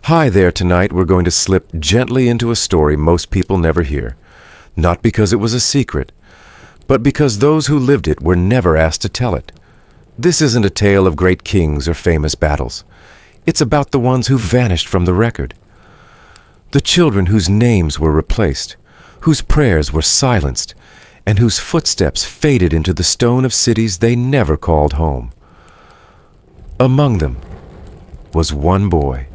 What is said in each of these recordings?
Hi there, tonight we're going to slip gently into a story most people never hear. Not because it was a secret, but because those who lived it were never asked to tell it. This isn't a tale of great kings or famous battles. It's about the ones who vanished from the record. The children whose names were replaced, whose prayers were silenced, and whose footsteps faded into the stone of cities they never called home. Among them was one boy.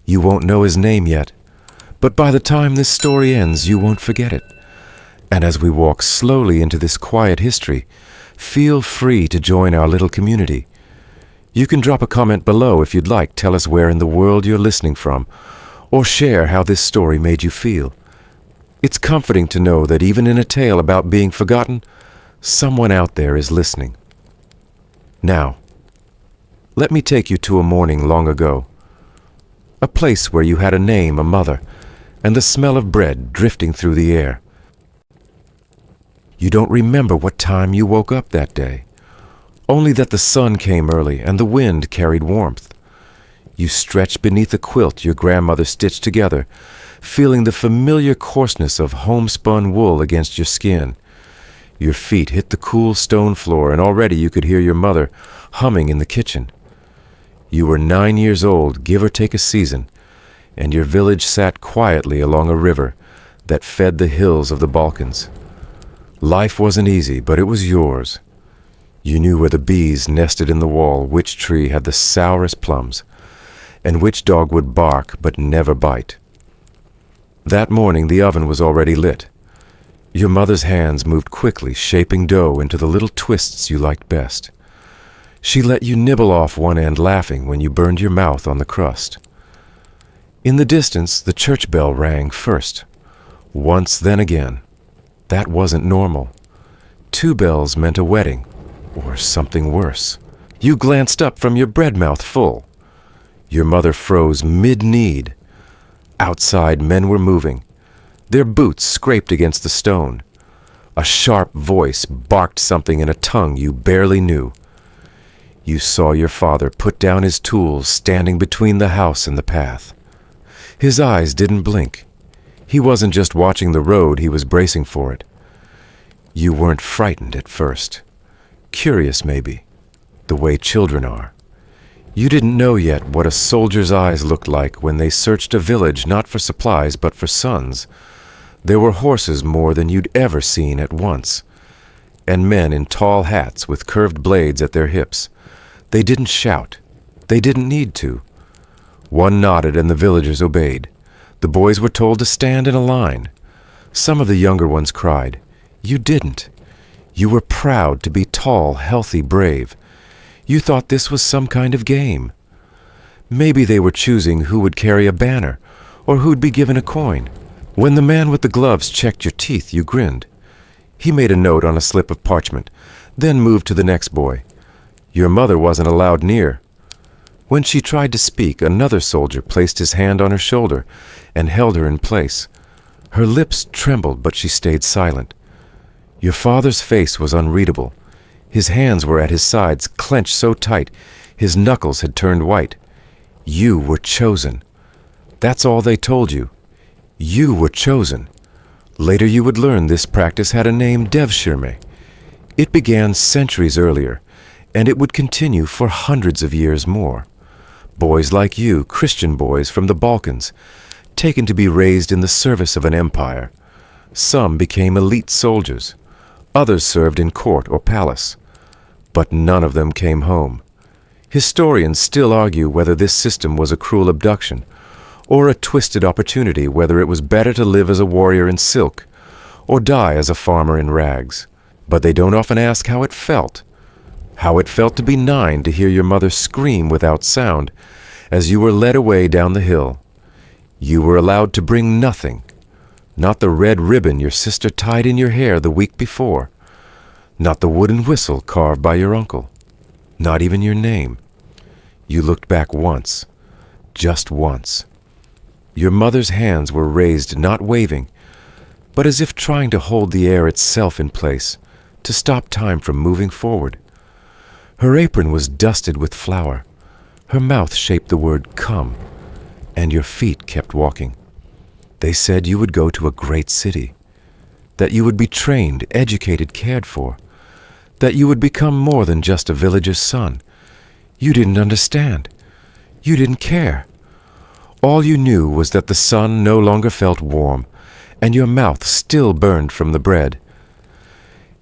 You won't know his name yet, but by the time this story ends, you won't forget it. And as we walk slowly into this quiet history, feel free to join our little community. You can drop a comment below if you'd like. Tell us where in the world you're listening from, or share how this story made you feel. It's comforting to know that even in a tale about being forgotten, someone out there is listening. Now, let me take you to a morning long ago. A place where you had a name, a mother, and the smell of bread drifting through the air. You don't remember what time you woke up that day, only that the sun came early and the wind carried warmth. You stretched beneath a quilt your grandmother stitched together, feeling the familiar coarseness of homespun wool against your skin. Your feet hit the cool stone floor, and already you could hear your mother humming in the kitchen. You were 9 years old, give or take a season, and your village sat quietly along a river that fed the hills of the Balkans. Life wasn't easy, but it was yours. You knew where the bees nested in the wall, which tree had the sourest plums, and which dog would bark but never bite. That morning the oven was already lit. Your mother's hands moved quickly, shaping dough into the little twists you liked best. She let you nibble off one end, laughing when you burned your mouth on the crust. In the distance, the church bell rang first. Once, then again. That wasn't normal. 2 bells meant a wedding, or something worse. You glanced up from your bread mouth full. Your mother froze mid-kneed. Outside, men were moving. Their boots scraped against the stone. A sharp voice barked something in a tongue you barely knew. You saw your father put down his tools, standing between the house and the path. His eyes didn't blink. He wasn't just watching the road, he was bracing for it. You weren't frightened at first. Curious, maybe, the way children are. You didn't know yet what a soldier's eyes looked like when they searched a village not for supplies but for sons. There were horses more than you'd ever seen at once, and men in tall hats with curved blades at their hips. They didn't shout. They didn't need to. One nodded and the villagers obeyed. The boys were told to stand in a line. Some of the younger ones cried. You didn't. You were proud to be tall, healthy, brave. You thought this was some kind of game. Maybe they were choosing who would carry a banner or who'd be given a coin. When the man with the gloves checked your teeth, you grinned. He made a note on a slip of parchment, then moved to the next boy. Your mother wasn't allowed near. When she tried to speak, another soldier placed his hand on her shoulder and held her in place. Her lips trembled, but she stayed silent. Your father's face was unreadable. His hands were at his sides, clenched so tight, his knuckles had turned white. You were chosen. That's all they told you. You were chosen. Later you would learn this practice had a name, devshirme. It began centuries earlier, and it would continue for hundreds of years more. Boys like you, Christian boys from the Balkans, taken to be raised in the service of an empire. Some became elite soldiers. Others served in court or palace. But none of them came home. Historians still argue whether this system was a cruel abduction, or a twisted opportunity, whether it was better to live as a warrior in silk, or die as a farmer in rags. But they don't often ask how it felt. How it felt to be 9, to hear your mother scream without sound as you were led away down the hill. You were allowed to bring nothing, not the red ribbon your sister tied in your hair the week before, not the wooden whistle carved by your uncle, not even your name. You looked back once, just once. Your mother's hands were raised, not waving, but as if trying to hold the air itself in place, to stop time from moving forward. Her apron was dusted with flour. Her mouth shaped the word "come." and your feet kept walking. They said you would go to a great city, that you would be trained, educated, cared for, that you would become more than just a villager's son. You didn't understand. You didn't care. All you knew was that the sun no longer felt warm, and your mouth still burned from the bread.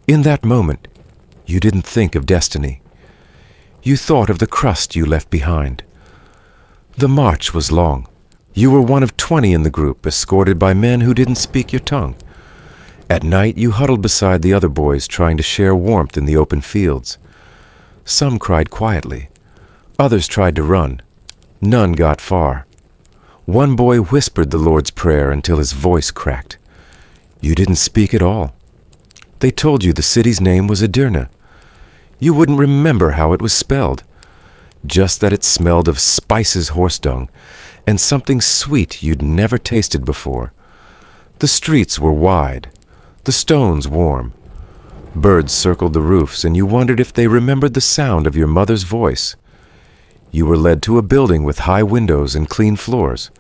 In that moment, you didn't think of destiny. You thought of the crust you left behind. The march was long. You were one of 20 in the group, escorted by men who didn't speak your tongue. At night, you huddled beside the other boys, trying to share warmth in the open fields. Some cried quietly. Others tried to run. None got far. One boy whispered the Lord's Prayer until his voice cracked. You didn't speak at all. They told you the city's name was Edirne. You wouldn't remember how it was spelled, just that it smelled of spices, horse dung, and something sweet you'd never tasted before. The streets were wide, the stones warm. Birds circled the roofs, and you wondered if they remembered the sound of your mother's voice. You were led to a building with high windows and clean floors.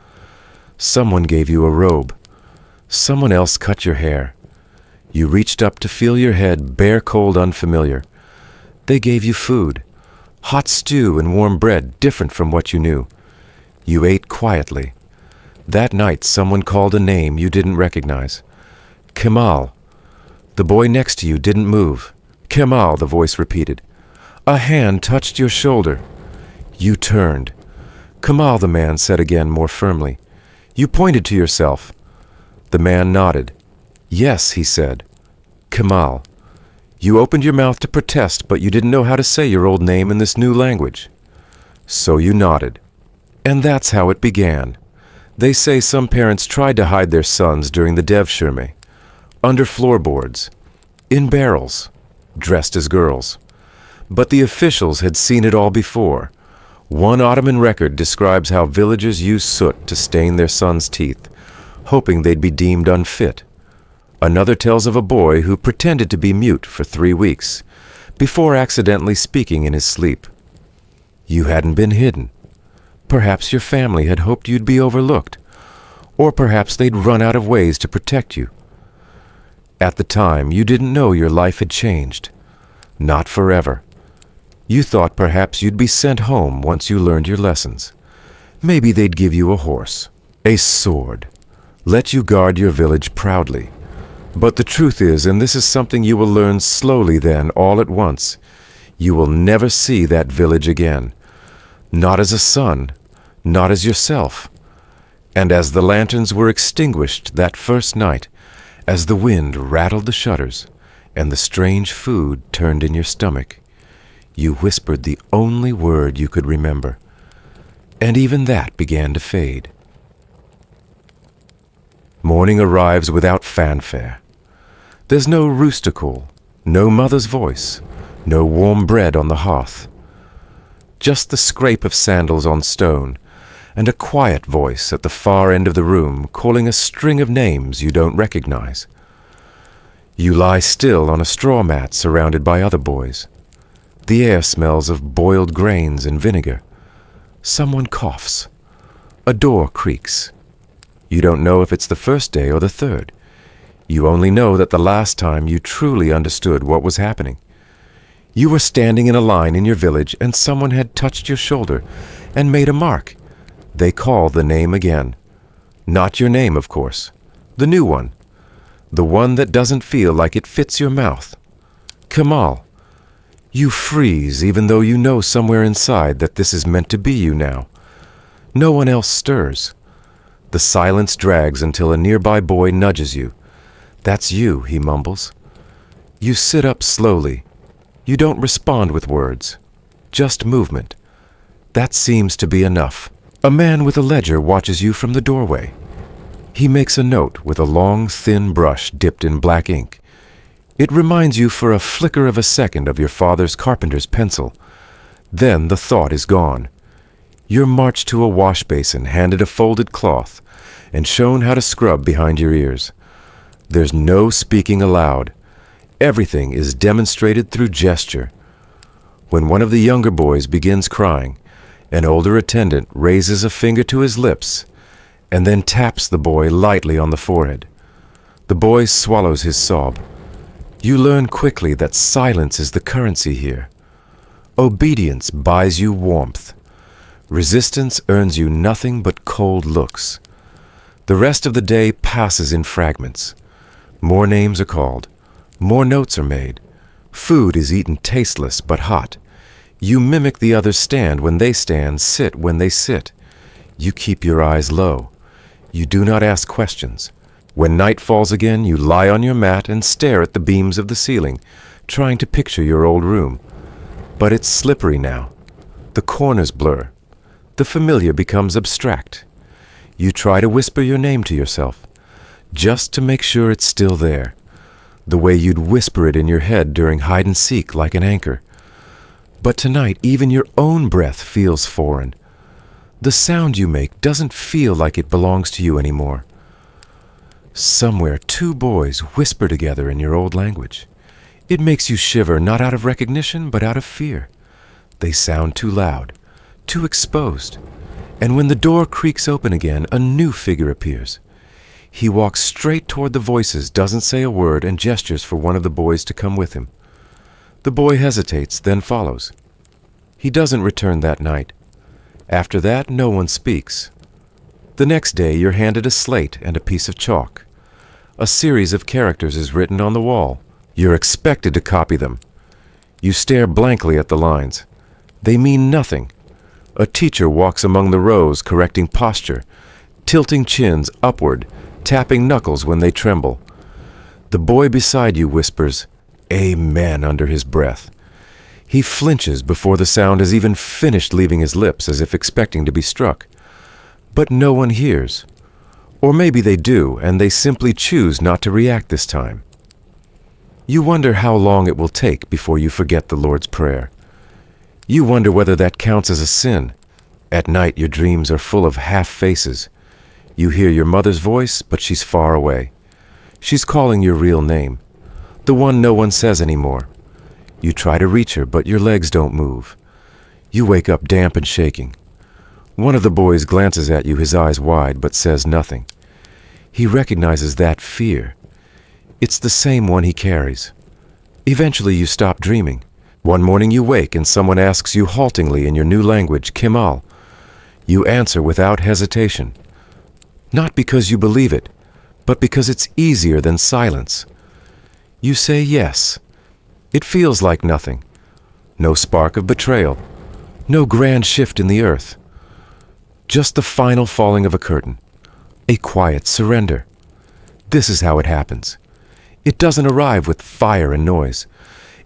Someone gave you a robe. Someone else cut your hair. You reached up to feel your head bare, cold, unfamiliar. They gave you food, hot stew and warm bread different from what you knew. You ate quietly. That night someone called a name you didn't recognize. Kemal. The boy next to you didn't move. Kemal, the voice repeated. A hand touched your shoulder. You turned. Kemal, the man said again more firmly. You pointed to yourself. The man nodded. Yes, he said. Kemal. You opened your mouth to protest, but you didn't know how to say your old name in this new language. So you nodded. And that's how it began. They say some parents tried to hide their sons during the devshirme, under floorboards, in barrels, dressed as girls. But the officials had seen it all before. One Ottoman record describes how villagers used soot to stain their sons' teeth, hoping they'd be deemed unfit. Another tells of a boy who pretended to be mute for 3 weeks, before accidentally speaking in his sleep. You hadn't been hidden. Perhaps your family had hoped you'd be overlooked, or perhaps they'd run out of ways to protect you. At the time, you didn't know your life had changed. Not forever. You thought perhaps you'd be sent home once you learned your lessons. Maybe they'd give you a horse, a sword, let you guard your village proudly. But the truth is, and this is something you will learn slowly then, all at once, you will never see that village again. Not as a son, not as yourself. And as the lanterns were extinguished that first night, as the wind rattled the shutters, and the strange food turned in your stomach, you whispered the only word you could remember. And even that began to fade. Morning arrives without fanfare. There's no rooster call, no mother's voice, no warm bread on the hearth. Just the scrape of sandals on stone, and a quiet voice at the far end of the room calling a string of names you don't recognize. You lie still on a straw mat surrounded by other boys. The air smells of boiled grains and vinegar. Someone coughs. A door creaks. You don't know if it's the first day or the third. You only know that the last time you truly understood what was happening. You were standing in a line in your village and someone had touched your shoulder and made a mark. They call the name again. Not your name, of course. The new one. The one that doesn't feel like it fits your mouth. Kemal. You freeze even though you know somewhere inside that this is meant to be you now. No one else stirs. The silence drags until a nearby boy nudges you. That's you, he mumbles. You sit up slowly. You don't respond with words, just movement. That seems to be enough. A man with a ledger watches you from the doorway. He makes a note with a long, thin brush dipped in black ink. It reminds you for a flicker of a second of your father's carpenter's pencil. Then the thought is gone. You're marched to a wash basin, handed a folded cloth, and shown how to scrub behind your ears. There's no speaking aloud. Everything is demonstrated through gesture. When one of the younger boys begins crying, An older attendant raises a finger to his lips and then taps the boy lightly on the forehead. The boy swallows his sob. You learn quickly that silence is the currency here. Obedience buys you warmth. Resistance earns you nothing but cold looks. The rest of the day passes in fragments. More names are called. More notes are made. Food is eaten tasteless but hot. You mimic the others stand when they stand, sit when they sit. You keep your eyes low. You do not ask questions. When night falls again, you lie on your mat and stare at the beams of the ceiling, trying to picture your old room. But it's slippery now. The corners blur. The familiar becomes abstract. You try to whisper your name to yourself, just to make sure it's still there, the way you'd whisper it in your head during hide and seek like an anchor. But tonight, even your own breath feels foreign. The sound you make doesn't feel like it belongs to you anymore. Somewhere, two boys whisper together in your old language. It makes you shiver, not out of recognition, but out of fear. They sound too loud, too exposed. And when the door creaks open again, a new figure appears. He walks straight toward the voices, doesn't say a word, and gestures for one of the boys to come with him. The boy hesitates, then follows. He doesn't return that night. After that, no one speaks. The next day, you're handed a slate and a piece of chalk. A series of characters is written on the wall. You're expected to copy them. You stare blankly at the lines. They mean nothing. A teacher walks among the rows, correcting posture, tilting chins upward, tapping knuckles when they tremble. The boy beside you whispers, "Amen," under his breath. He flinches before the sound has even finished leaving his lips, as if expecting to be struck. But no one hears. Or maybe they do, and they simply choose not to react this time. You wonder how long it will take before you forget the Lord's Prayer. You wonder whether that counts as a sin. At night, your dreams are full of half faces. You hear your mother's voice, but she's far away. She's calling your real name, the one no one says anymore. You try to reach her, but your legs don't move. You wake up damp and shaking. One of the boys glances at you, his eyes wide, but says nothing. He recognizes that fear. It's the same one he carries. Eventually you stop dreaming. One morning you wake and someone asks you haltingly in your new language, Kemal. You answer without hesitation. Not because you believe it, but because it's easier than silence. You say yes. It feels like nothing. No spark of betrayal. No grand shift in the earth. Just the final falling of a curtain. A quiet surrender. This is how it happens. It doesn't arrive with fire and noise.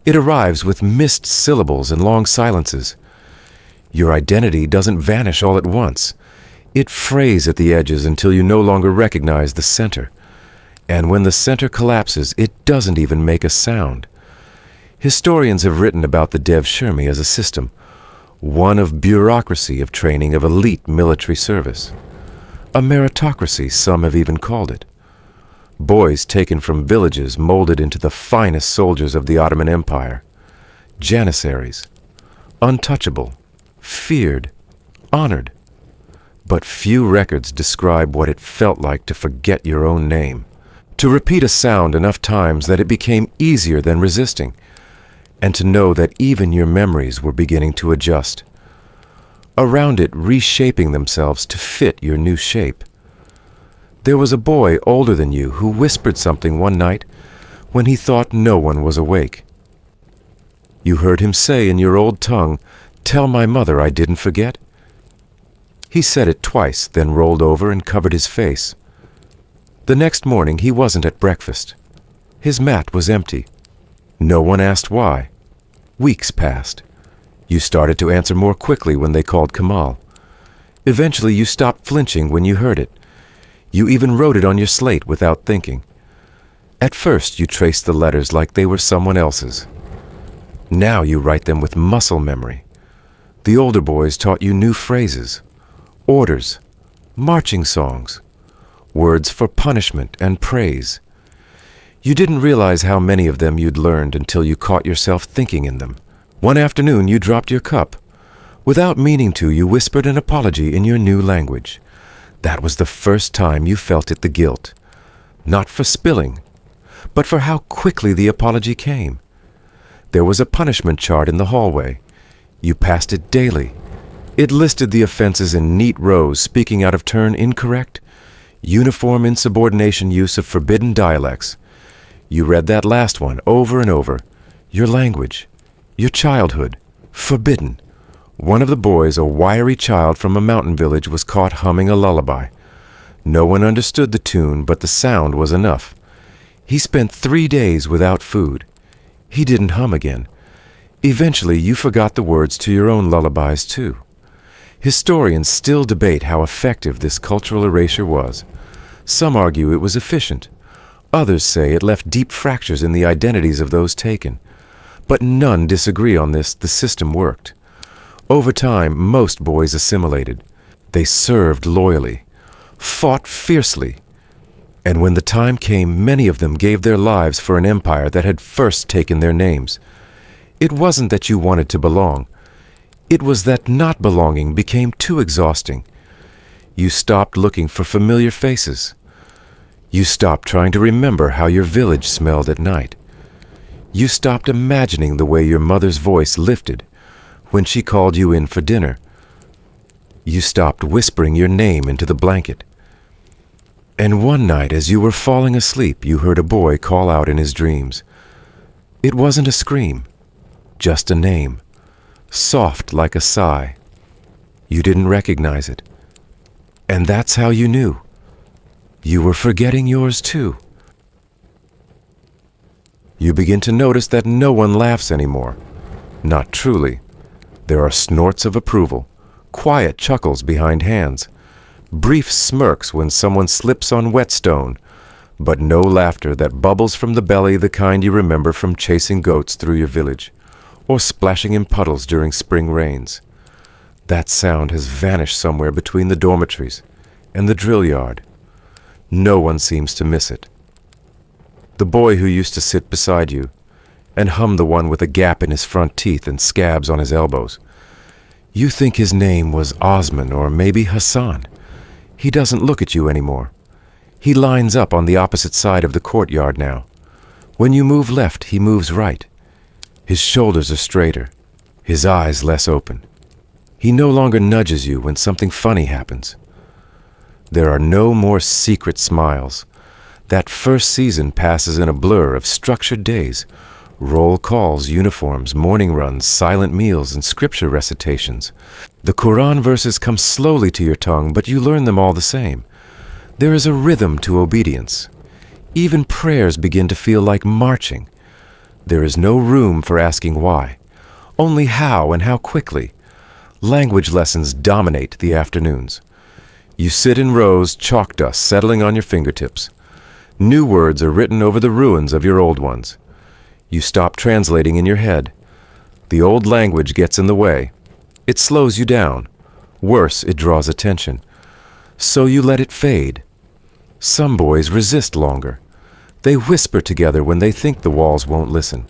It arrives with missed syllables and long silences. Your identity doesn't vanish all at once. It frays at the edges until you no longer recognize the center. And when the center collapses, it doesn't even make a sound. Historians have written about the Dev Shirmi as a system, one of bureaucracy of training of elite military service. A meritocracy, some have even called it. Boys taken from villages molded into the finest soldiers of the Ottoman Empire. Janissaries. Untouchable. Feared. Honored. But few records describe what it felt like to forget your own name. To repeat a sound enough times that it became easier than resisting. And to know that even your memories were beginning to adjust. Around it reshaping themselves to fit your new shape. There was a boy older than you who whispered something one night when he thought no one was awake. You heard him say in your old tongue, "Tell my mother I didn't forget." He said it twice, then rolled over and covered his face. The next morning he wasn't at breakfast. His mat was empty. No one asked why. Weeks passed. You started to answer more quickly when they called Kemal. Eventually you stopped flinching when you heard it. You even wrote it on your slate without thinking. At first you traced the letters like they were someone else's. Now you write them with muscle memory. The older boys taught you new phrases, orders, marching songs, words for punishment and praise. You didn't realize how many of them you'd learned until you caught yourself thinking in them. One afternoon you dropped your cup. Without meaning to, you whispered an apology in your new language. That was the first time you felt the guilt. Not for spilling, but for how quickly the apology came. There was a punishment chart in the hallway. You passed it daily. It listed the offenses in neat rows, speaking out of turn incorrect, uniform insubordination, use of forbidden dialects. You read that last one over and over. Your language, your childhood, forbidden. One of the boys, a wiry child from a mountain village, was caught humming a lullaby. No one understood the tune, but the sound was enough. He spent 3 days without food. He didn't hum again. Eventually, you forgot the words to your own lullabies, too. Historians still debate how effective this cultural erasure was. Some argue it was efficient. Others say it left deep fractures in the identities of those taken. But none disagree on this. The system worked. Over time, most boys assimilated. They served loyally, fought fiercely, and when the time came, many of them gave their lives for an empire that had first taken their names. It wasn't that you wanted to belong. It was that not belonging became too exhausting. You stopped looking for familiar faces. You stopped trying to remember how your village smelled at night. You stopped imagining the way your mother's voice lifted when she called you in for dinner. You stopped whispering your name into the blanket. And one night, as you were falling asleep, you heard a boy call out in his dreams. It wasn't a scream, just a name, soft like a sigh. You didn't recognize it. And that's how you knew. You were forgetting yours too. You begin to notice that no one laughs anymore. Not truly. There are snorts of approval, quiet chuckles behind hands, brief smirks when someone slips on whetstone, but no laughter that bubbles from the belly, the kind you remember from chasing goats through your village, or splashing in puddles during spring rains. That sound has vanished somewhere between the dormitories and the drill yard. No one seems to miss it. The boy who used to sit beside you and hum, the one with a gap in his front teeth and scabs on his elbows. You think his name was Osman or maybe Hassan. He doesn't look at you anymore. He lines up on the opposite side of the courtyard now. When you move left, he moves right. His shoulders are straighter, his eyes less open. He no longer nudges you when something funny happens. There are no more secret smiles. That first season passes in a blur of structured days, roll calls, uniforms, morning runs, silent meals, and scripture recitations. The Quran verses come slowly to your tongue, but you learn them all the same. There is a rhythm to obedience. Even prayers begin to feel like marching. There is no room for asking why, only how and how quickly. Language lessons dominate the afternoons. You sit in rows, chalk dust settling on your fingertips. New words are written over the ruins of your old ones. You stop translating in your head. The old language gets in the way. It slows you down. Worse, it draws attention. So you let it fade. Some boys resist longer. They whisper together when they think the walls won't listen.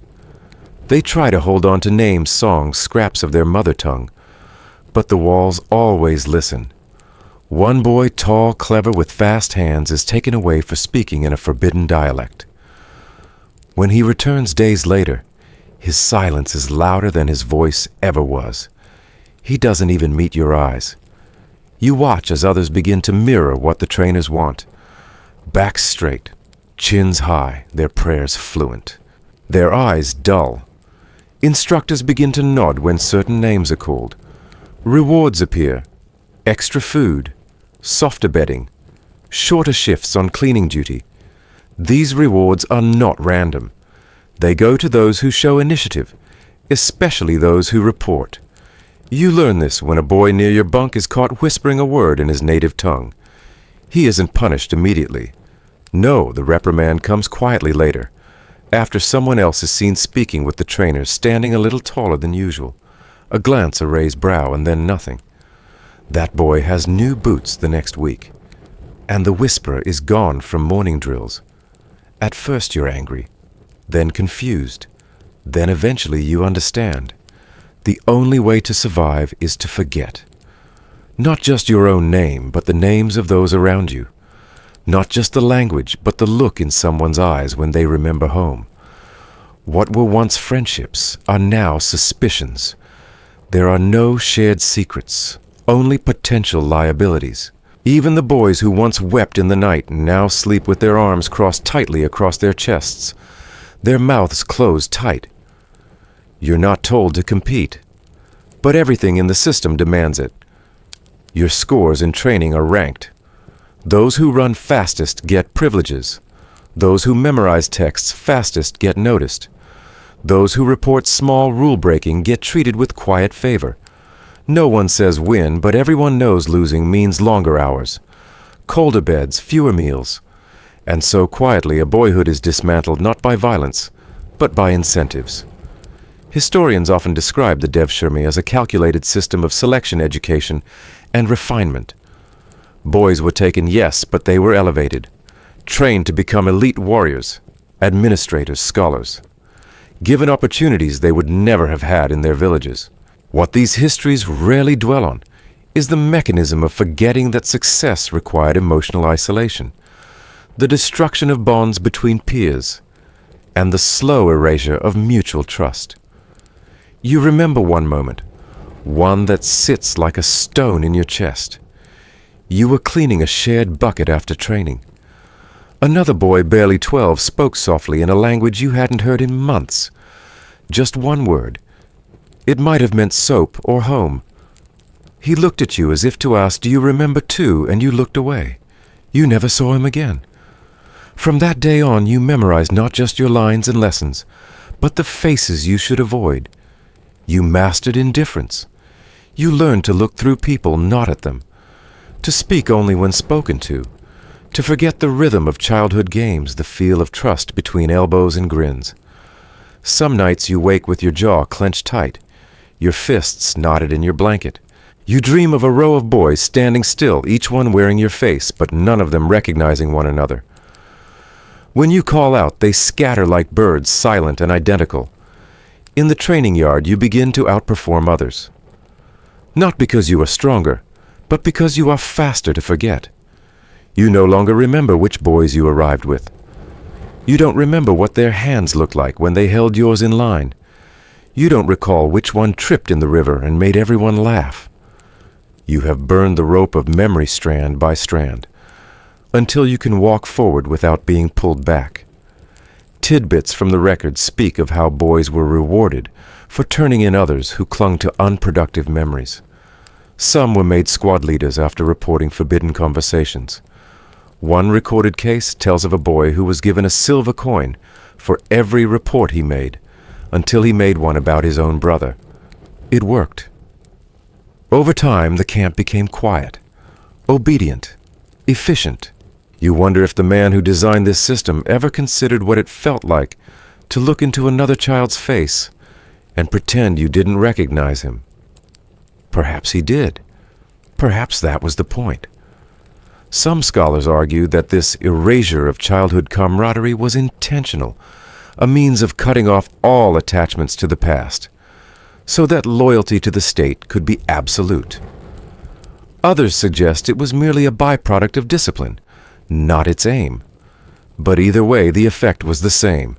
They try to hold on to names, songs, scraps of their mother tongue. But the walls always listen. One boy, tall, clever, with fast hands, is taken away for speaking in a forbidden dialect. When he returns days later, his silence is louder than his voice ever was. He doesn't even meet your eyes. You watch as others begin to mirror what the trainers want. Backs straight, chins high, their prayers fluent, their eyes dull. Instructors begin to nod when certain names are called. Rewards appear, extra food, softer bedding, shorter shifts on cleaning duty. These rewards are not random. They go to those who show initiative, especially those who report. You learn this when a boy near your bunk is caught whispering a word in his native tongue. He isn't punished immediately. No, the reprimand comes quietly later, after someone else is seen speaking with the trainer, standing a little taller than usual. A glance, a raised brow, and then nothing. That boy has new boots the next week, and the whisperer is gone from morning drills. At first you're angry, then confused, then eventually you understand. The only way to survive is to forget. Not just your own name, but the names of those around you. Not just the language, but the look in someone's eyes when they remember home. What were once friendships are now suspicions. There are no shared secrets, only potential liabilities. Even the boys who once wept in the night now sleep with their arms crossed tightly across their chests, their mouths closed tight. You're not told to compete, but everything in the system demands it. Your scores in training are ranked. Those who run fastest get privileges. Those who memorize texts fastest get noticed. Those who report small rule-breaking get treated with quiet favor. No one says win, but everyone knows losing means longer hours, colder beds, fewer meals. And so quietly a boyhood is dismantled not by violence, but by incentives. Historians often describe the Devshirme as a calculated system of selection education and refinement. Boys were taken, yes, but they were elevated, trained to become elite warriors, administrators, scholars, given opportunities they would never have had in their villages. What these histories rarely dwell on is the mechanism of forgetting that success required emotional isolation, the destruction of bonds between peers, and the slow erasure of mutual trust. You remember one moment, one that sits like a stone in your chest. You were cleaning a shared bucket after training. Another boy, barely 12, spoke softly in a language you hadn't heard in months. Just one word. It might have meant soap or home. He looked at you as if to ask, "Do you remember too?" and you looked away. You never saw him again. From that day on, you memorized not just your lines and lessons, but the faces you should avoid. You mastered indifference. You learned to look through people, not at them. To speak only when spoken to forget the rhythm of childhood games, the feel of trust between elbows and grins. Some nights you wake with your jaw clenched tight, your fists knotted in your blanket. You dream of a row of boys standing still, each one wearing your face, but none of them recognizing one another. When you call out, they scatter like birds, silent and identical. In the training yard, you begin to outperform others. Not because you are stronger, but because you are faster to forget. You no longer remember which boys you arrived with. You don't remember what their hands looked like when they held yours in line. You don't recall which one tripped in the river and made everyone laugh. You have burned the rope of memory strand by strand, until you can walk forward without being pulled back. Tidbits from the records speak of how boys were rewarded for turning in others who clung to unproductive memories. Some were made squad leaders after reporting forbidden conversations. One recorded case tells of a boy who was given a silver coin for every report he made, until he made one about his own brother. It worked. Over time, the camp became quiet, obedient, efficient. You wonder if the man who designed this system ever considered what it felt like to look into another child's face and pretend you didn't recognize him. Perhaps he did. Perhaps that was the point. Some scholars argue that this erasure of childhood camaraderie was intentional, a means of cutting off all attachments to the past, so that loyalty to the state could be absolute. Others suggest it was merely a byproduct of discipline, not its aim. But either way, the effect was the same.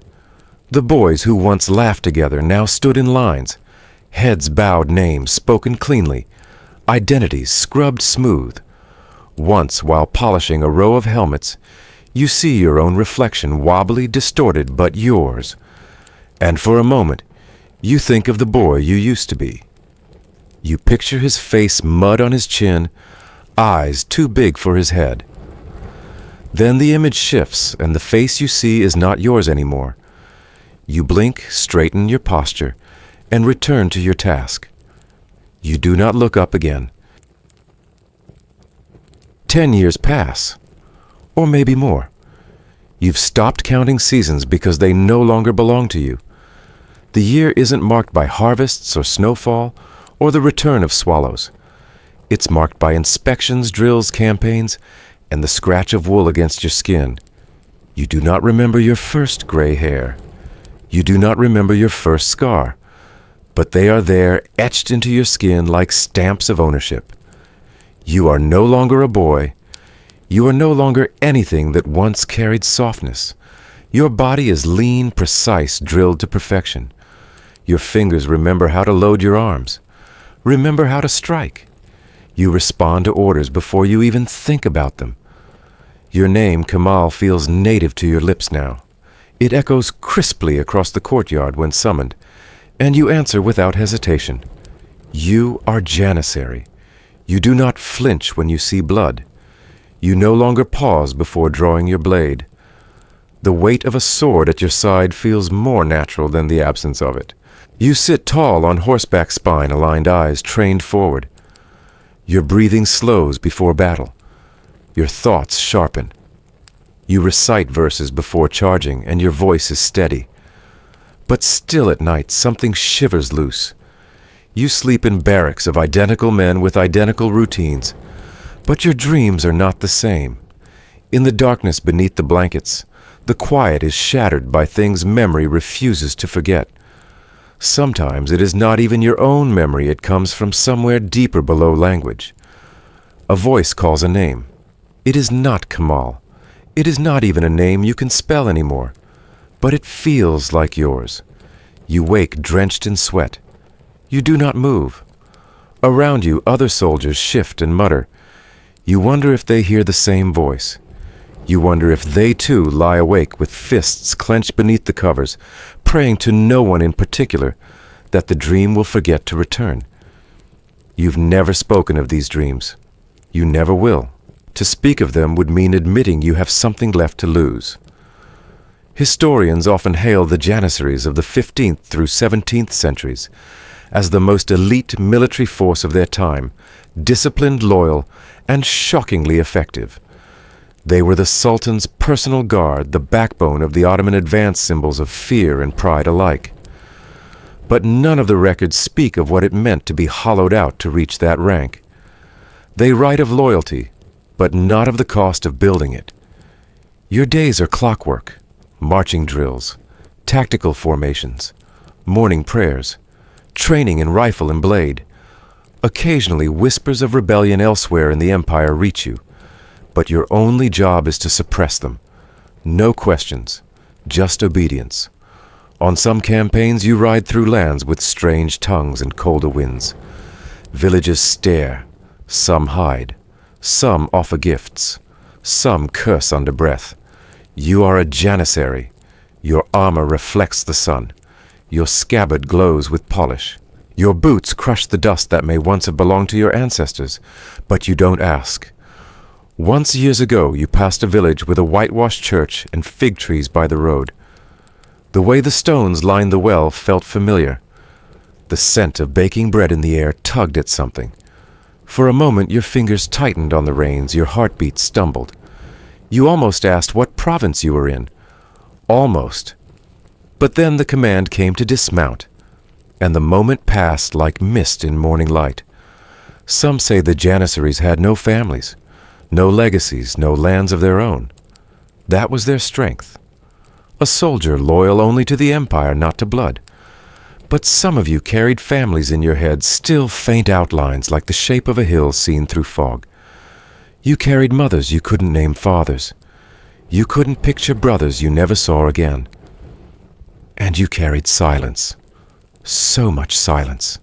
The boys who once laughed together now stood in lines, heads bowed, names spoken cleanly, identities scrubbed smooth. Once, while polishing a row of helmets, you see your own reflection, wobbly, distorted, but yours. And for a moment, you think of the boy you used to be. You picture his face, mud on his chin, eyes too big for his head. Then the image shifts, and the face you see is not yours anymore. You blink, straighten your posture, and return to your task. You do not look up again. 10 years pass, or maybe more. You've stopped counting seasons because they no longer belong to you. The year isn't marked by harvests or snowfall or the return of swallows. It's marked by inspections, drills, campaigns, and the scratch of wool against your skin. You do not remember your first gray hair. You do not remember your first scar. but they are there etched into your skin like stamps of ownership. You are no longer a boy. You are no longer anything that once carried softness. Your body is lean, precise, drilled to perfection. Your fingers remember how to load your arms. Remember how to strike. You respond to orders before you even think about them. Your name, Kemal, feels native to your lips now. It echoes crisply across the courtyard when summoned, and you answer without hesitation. You are Janissary. You do not flinch when you see blood. You no longer pause before drawing your blade. The weight of a sword at your side feels more natural than the absence of it. You sit tall on horseback spine, aligned eyes trained forward. Your breathing slows before battle. Your thoughts sharpen. You recite verses before charging, and your voice is steady. But still at night, something shivers loose. You sleep in barracks of identical men with identical routines, but your dreams are not the same. In the darkness beneath the blankets, the quiet is shattered by things memory refuses to forget. Sometimes it is not even your own memory, it comes from somewhere deeper below language. A voice calls a name. It is not Kemal. It is not even a name you can spell anymore, but it feels like yours. You wake drenched in sweat. You do not move. Around you, other soldiers shift and mutter. You wonder if they hear the same voice. You wonder if they too lie awake with fists clenched beneath the covers, praying to no one in particular that the dream will forget to return. You've never spoken of these dreams. You never will. To speak of them would mean admitting you have something left to lose. Historians often hail the Janissaries of the 15th through 17th centuries as the most elite military force of their time, disciplined, loyal, and shockingly effective. They were the Sultan's personal guard, the backbone of the Ottoman advance, symbols of fear and pride alike. But none of the records speak of what it meant to be hollowed out to reach that rank. They write of loyalty, but not of the cost of building it. Your days are clockwork, marching drills, tactical formations, morning prayers, training in rifle and blade. Occasionally, whispers of rebellion elsewhere in the empire reach you, but your only job is to suppress them. No questions, just obedience. On some campaigns, you ride through lands with strange tongues and colder winds. Villages stare, some hide, some offer gifts, some curse under breath. You are a Janissary. Your armor reflects the sun. Your scabbard glows with polish. Your boots crush the dust that may once have belonged to your ancestors, but you don't ask. Once years ago, you passed a village with a whitewashed church and fig trees by the road. The way the stones lined the well felt familiar. The scent of baking bread in the air tugged at something. For a moment, your fingers tightened on the reins, your heartbeat stumbled. You almost asked what province you were in. Almost. But then the command came to dismount, and the moment passed like mist in morning light. Some say the Janissaries had no families, no legacies, no lands of their own. That was their strength. A soldier loyal only to the empire, not to blood. But some of you carried families in your heads, still faint outlines like the shape of a hill seen through fog. You carried mothers you couldn't name fathers. You couldn't picture brothers you never saw again. And you carried silence. So much silence.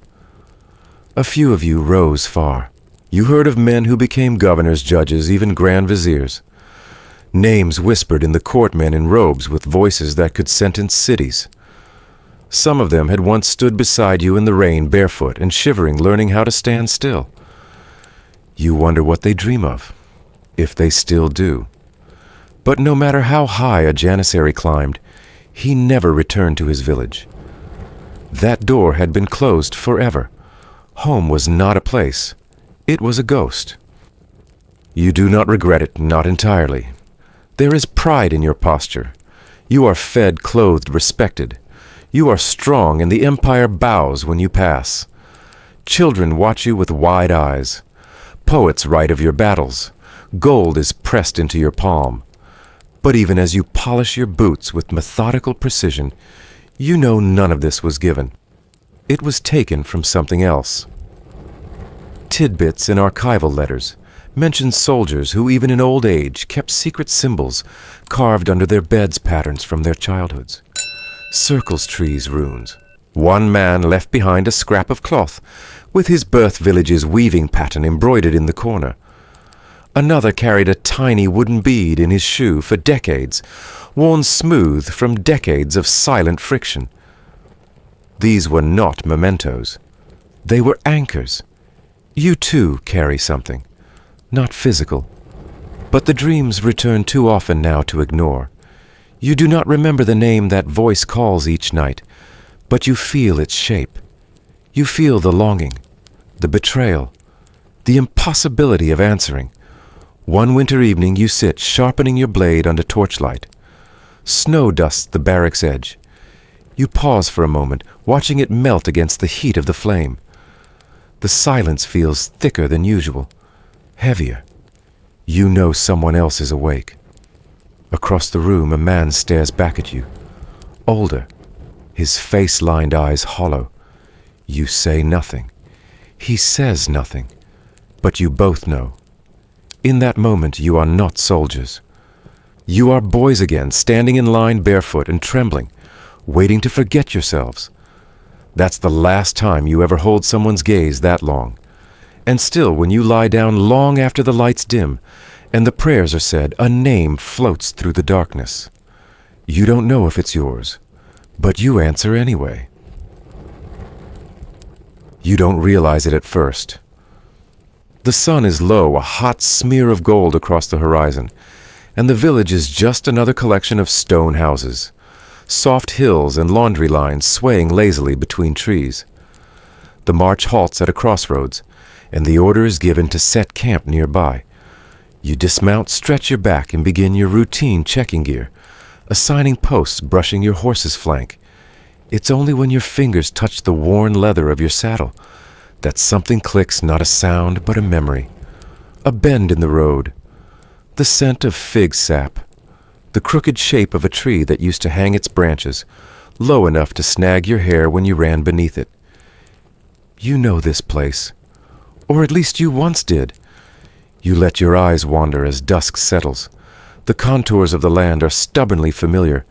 A few of you rose far. You heard of men who became governors, judges, even grand viziers. Names whispered in the court, men in robes with voices that could sentence cities. Some of them had once stood beside you in the rain, barefoot and shivering, learning how to stand still. You wonder what they dream of, if they still do. But no matter how high a Janissary climbed, he never returned to his village. That door had been closed forever. Home was not a place. It was a ghost. You do not regret it, not entirely. There is pride in your posture. You are fed, clothed, respected. You are strong, and the empire bows when you pass. Children watch you with wide eyes. Poets write of your battles. Gold is pressed into your palm. But even as you polish your boots with methodical precision, you know none of this was given. It was taken from something else. Tidbits in archival letters mention soldiers who, even in old age, kept secret symbols carved under their beds, patterns from their childhoods. Circles trees runes. One man left behind a scrap of cloth with his birth village's weaving pattern embroidered in the corner. Another carried a tiny wooden bead in his shoe for decades, worn smooth from decades of silent friction. These were not mementos. They were anchors. You too carry something, not physical. But the dreams return too often now to ignore. You do not remember the name that voice calls each night, but you feel its shape. You feel the longing, the betrayal, the impossibility of answering. One winter evening you sit sharpening your blade under torchlight. Snow dusts the barracks edge. You pause for a moment, watching it melt against the heat of the flame. The silence feels thicker than usual, heavier. You know someone else is awake. Across the room, a man stares back at you, older, his face-lined eyes hollow. You say nothing. He says nothing, but you both know. In that moment, you are not soldiers. You are boys again, standing in line barefoot and trembling, waiting to forget yourselves. That's the last time you ever hold someone's gaze that long. And still, when you lie down long after the lights dim and the prayers are said, a name floats through the darkness. You don't know if it's yours, but you answer anyway. You don't realize it at first. The sun is low, a hot smear of gold across the horizon, and the village is just another collection of stone houses, soft hills and laundry lines swaying lazily between trees. The march halts at a crossroads, and the order is given to set camp nearby. You dismount, stretch your back, and begin your routine checking gear, assigning posts, brushing your horse's flank. It's only when your fingers touch the worn leather of your saddle that something clicks, not a sound, but a memory. A bend in the road, the scent of fig sap, the crooked shape of a tree that used to hang its branches, low enough to snag your hair when you ran beneath it. You know this place, or at least you once did. You let your eyes wander as dusk settles. The contours of the land are stubbornly familiar.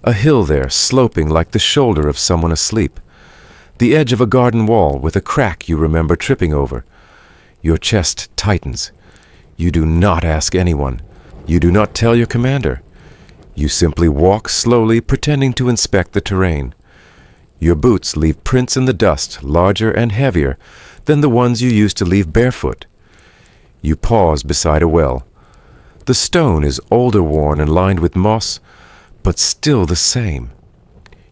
A hill there, sloping like the shoulder of someone asleep. The edge of a garden wall with a crack you remember tripping over. Your chest tightens. You do not ask anyone. You do not tell your commander. You simply walk slowly, pretending to inspect the terrain. Your boots leave prints in the dust, larger and heavier than the ones you used to leave barefoot. You pause beside a well. The stone is older worn and lined with moss, but still the same.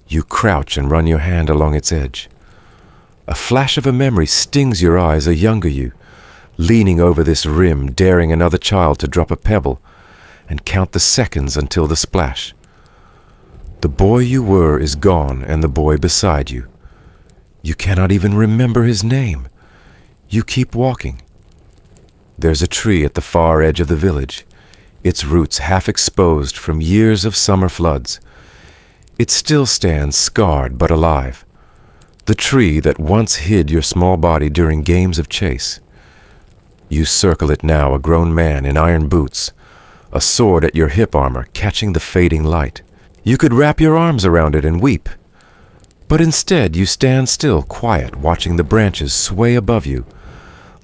You crouch and run your hand along its edge. A flash of a memory stings your eyes, a younger you, leaning over this rim, daring another child to drop a pebble and count the seconds until the splash. The boy you were is gone, and the boy beside you. You cannot even remember his name. You keep walking. There's a tree at the far edge of the village, its roots half exposed from years of summer floods. It still stands scarred but alive. The tree that once hid your small body during games of chase. You circle it now, a grown man in iron boots, a sword at your hip armor catching the fading light. You could wrap your arms around it and weep, but instead you stand still, quiet, watching the branches sway above you,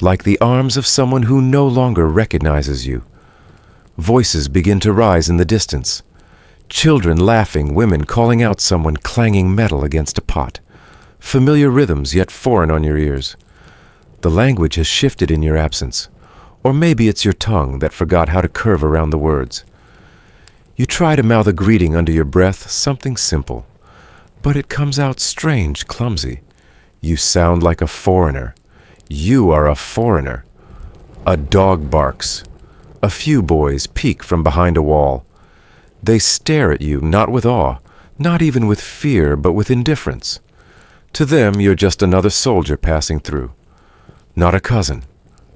like the arms of someone who no longer recognizes you. Voices begin to rise in the distance. Children laughing, women calling out someone, clanging metal against a pot. Familiar rhythms, yet foreign on your ears. The language has shifted in your absence, or maybe it's your tongue that forgot how to curve around the words. You try to mouth a greeting under your breath, something simple, but it comes out strange, clumsy. You sound like a foreigner. You are a foreigner. A dog barks. A few boys peek from behind a wall. They stare at you, not with awe, not even with fear, but with indifference. To them, you're just another soldier passing through. Not a cousin,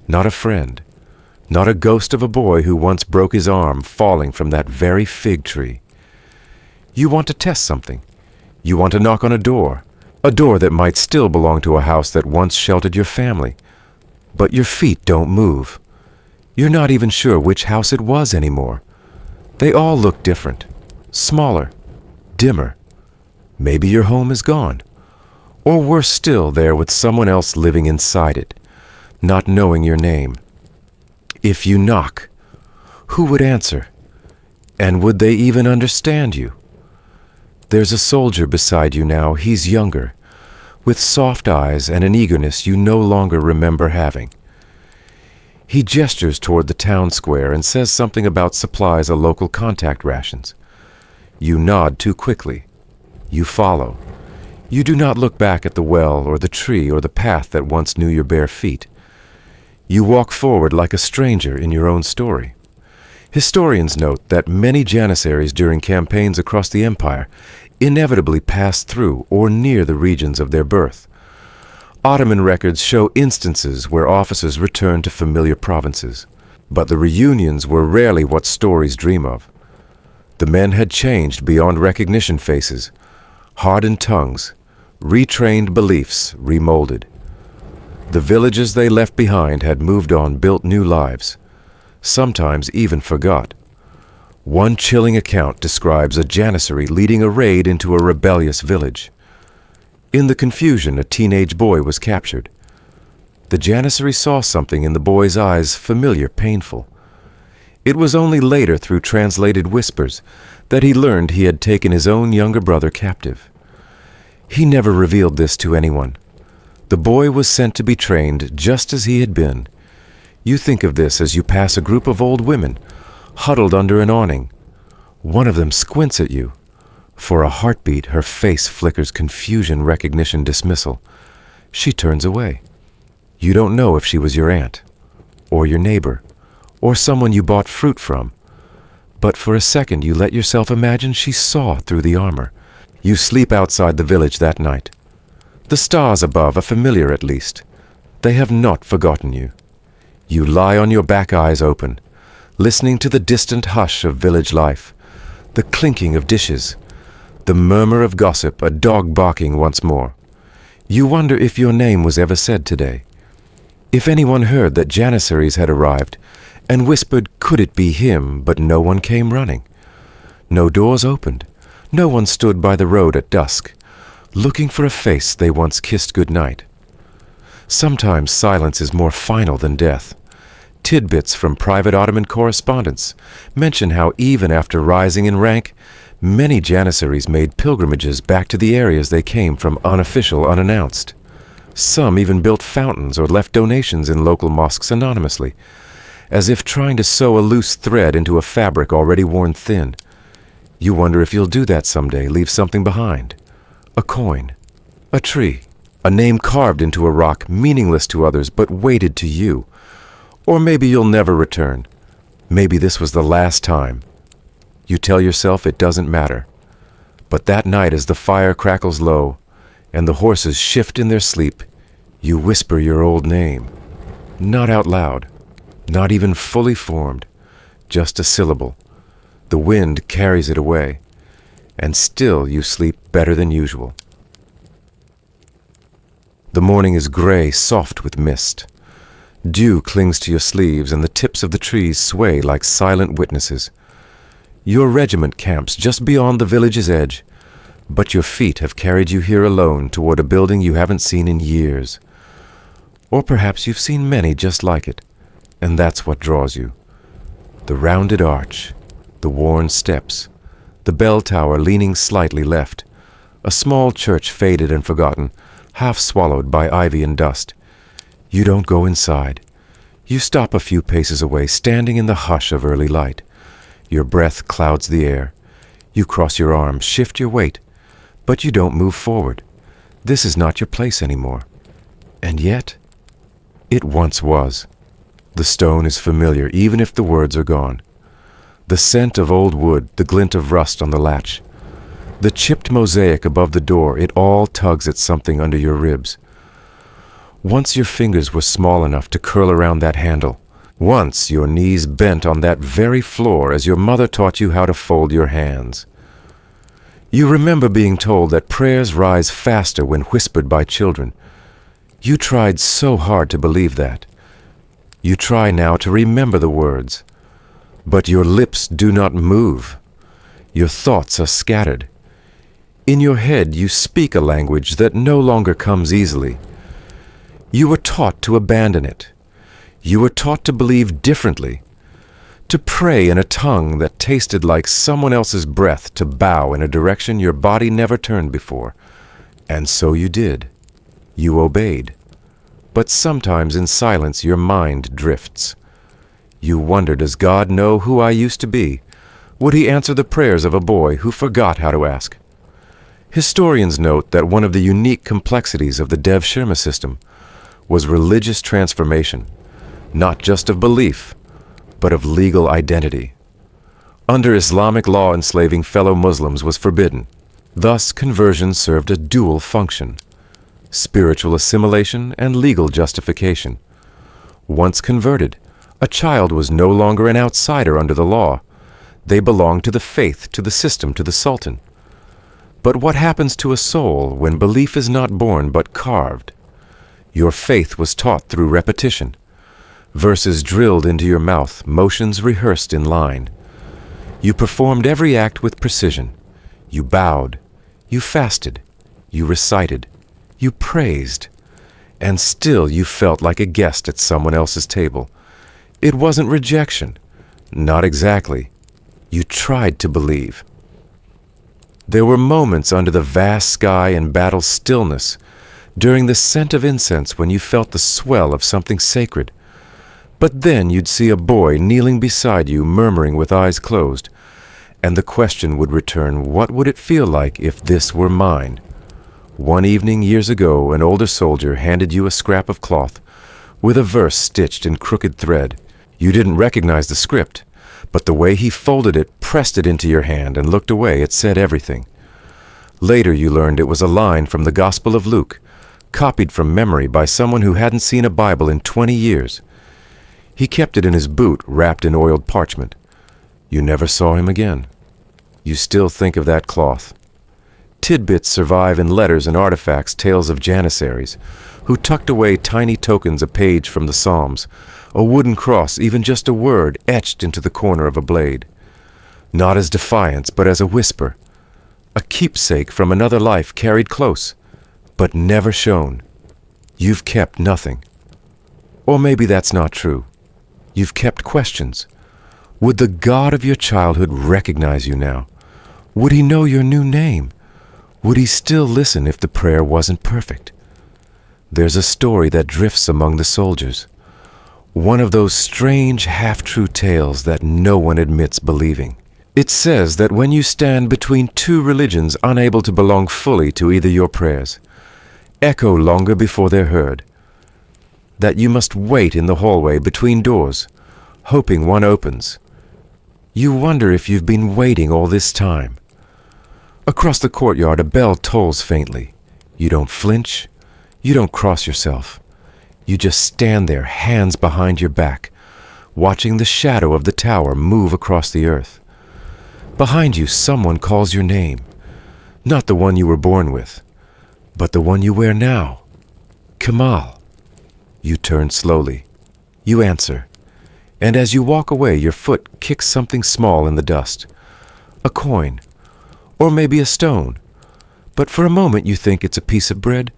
not a friend, not a ghost of a boy who once broke his arm falling from that very fig tree. You want to test something. You want to knock on a door. A door that might still belong to a house that once sheltered your family. But your feet don't move. You're not even sure which house it was anymore. They all look different, smaller, dimmer. Maybe your home is gone. Or worse still, there with someone else living inside it, not knowing your name. If you knock, who would answer? And would they even understand you? There's a soldier beside you now. He's younger, with soft eyes and an eagerness you no longer remember having. He gestures toward the town square and says something about supplies of local contact rations. You nod too quickly. You follow. You do not look back at the well or the tree or the path that once knew your bare feet. You walk forward like a stranger in your own story. Historians note that many Janissaries during campaigns across the empire inevitably passed through or near the regions of their birth. Ottoman records show instances where officers returned to familiar provinces, but the reunions were rarely what stories dream of. The men had changed beyond recognition faces, hardened tongues, retrained beliefs, remolded. The villages they left behind had moved on, built new lives, sometimes even forgot. One chilling account describes a Janissary leading a raid into a rebellious village. In the confusion, a teenage boy was captured. The Janissary saw something in the boy's eyes, familiar, painful. It was only later, through translated whispers, that he learned he had taken his own younger brother captive. He never revealed this to anyone. The boy was sent to be trained just as he had been. You think of this as you pass a group of old women, huddled under an awning. One of them squints at you. For a heartbeat, her face flickers confusion, recognition, dismissal. She turns away. You don't know if she was your aunt, or your neighbor, or someone you bought fruit from. But for a second you let yourself imagine she saw through the armor. You sleep outside the village that night. The stars above are familiar at least. They have not forgotten you. You lie on your back, eyes open, listening to the distant hush of village life, the clinking of dishes, the murmur of gossip, a dog barking once more. You wonder if your name was ever said today. If anyone heard that Janissaries had arrived and whispered, could it be him, but no one came running. No doors opened. No one stood by the road at dusk, looking for a face they once kissed good night. Sometimes silence is more final than death. Tidbits from private Ottoman correspondence mention how even after rising in rank, many Janissaries made pilgrimages back to the areas they came from, unofficial, unannounced. Some even built fountains or left donations in local mosques anonymously, as if trying to sew a loose thread into a fabric already worn thin. You wonder if you'll do that someday, leave something behind. A coin, a tree, a name carved into a rock, meaningless to others but weighted to you. Or maybe you'll never return. Maybe this was the last time. You tell yourself it doesn't matter. But that night, as the fire crackles low and the horses shift in their sleep, you whisper your old name. Not out loud, not even fully formed, just a syllable. The wind carries it away, and still you sleep better than usual. The morning is gray, soft with mist. Dew clings to your sleeves, and the tips of the trees sway like silent witnesses. Your regiment camps just beyond the village's edge, but your feet have carried you here alone toward a building you haven't seen in years. Or perhaps you've seen many just like it, and that's what draws you. The rounded arch, the worn steps, the bell tower leaning slightly left, a small church faded and forgotten, half swallowed by ivy and dust. You don't go inside. You stop a few paces away, standing in the hush of early light. Your breath clouds the air. You cross your arms, shift your weight, but you don't move forward. This is not your place anymore. And yet, it once was. The stone is familiar, even if the words are gone. The scent of old wood, the glint of rust on the latch, the chipped mosaic above the door, it all tugs at something under your ribs. Once your fingers were small enough to curl around that handle. Once your knees bent on that very floor as your mother taught you how to fold your hands. You remember being told that prayers rise faster when whispered by children. You tried so hard to believe that. You try now to remember the words, but your lips do not move. Your thoughts are scattered. In your head you speak a language that no longer comes easily. You were taught to abandon it. You were taught to believe differently, to pray in a tongue that tasted like someone else's breath, to bow in a direction your body never turned before. And so you did. You obeyed. But sometimes in silence your mind drifts. You wonder, does God know who I used to be? Would he answer the prayers of a boy who forgot how to ask? Historians note that one of the unique complexities of the Dev Shirma system was religious transformation, not just of belief, but of legal identity. Under Islamic law, enslaving fellow Muslims was forbidden. Thus, conversion served a dual function: spiritual assimilation and legal justification. Once converted, a child was no longer an outsider under the law. They belonged to the faith, to the system, to the sultan. But what happens to a soul when belief is not born but carved? Your faith was taught through repetition. Verses drilled into your mouth, motions rehearsed in line. You performed every act with precision. You bowed. You fasted. You recited. You praised. And still you felt like a guest at someone else's table. It wasn't rejection. Not exactly. You tried to believe. There were moments under the vast sky and battle stillness, during the scent of incense when you felt the swell of something sacred. But then you'd see a boy kneeling beside you, murmuring with eyes closed, and the question would return, what would it feel like if this were mine? One evening years ago, an older soldier handed you a scrap of cloth with a verse stitched in crooked thread. You didn't recognize the script, but the way he folded it, pressed it into your hand, and looked away, it said everything. Later you learned it was a line from the Gospel of Luke, copied from memory by someone who hadn't seen a Bible in 20 years. He kept it in his boot, wrapped in oiled parchment. You never saw him again. You still think of that cloth. Tidbits survive in letters and artifacts, tales of Janissaries, who tucked away tiny tokens, a page from the Psalms, a wooden cross, even just a word etched into the corner of a blade. Not as defiance, but as a whisper. A keepsake from another life carried close, but never shown. You've kept nothing. Or maybe that's not true. You've kept questions. Would the God of your childhood recognize you now? Would he know your new name? Would he still listen if the prayer wasn't perfect? There's a story that drifts among the soldiers. One of those strange half-true tales that no one admits believing. It says that when you stand between two religions unable to belong fully to either, your prayers echo longer before they're heard. That you must wait in the hallway between doors, hoping one opens. You wonder if you've been waiting all this time. Across the courtyard, a bell tolls faintly. You don't flinch. You don't cross yourself. You just stand there, hands behind your back, watching the shadow of the tower move across the earth. Behind you, someone calls your name. Not the one you were born with, but the one you wear now. Kemal. You turn slowly. You answer. And as you walk away, your foot kicks something small in the dust. A coin. Or maybe a stone. But for a moment you think it's a piece of bread.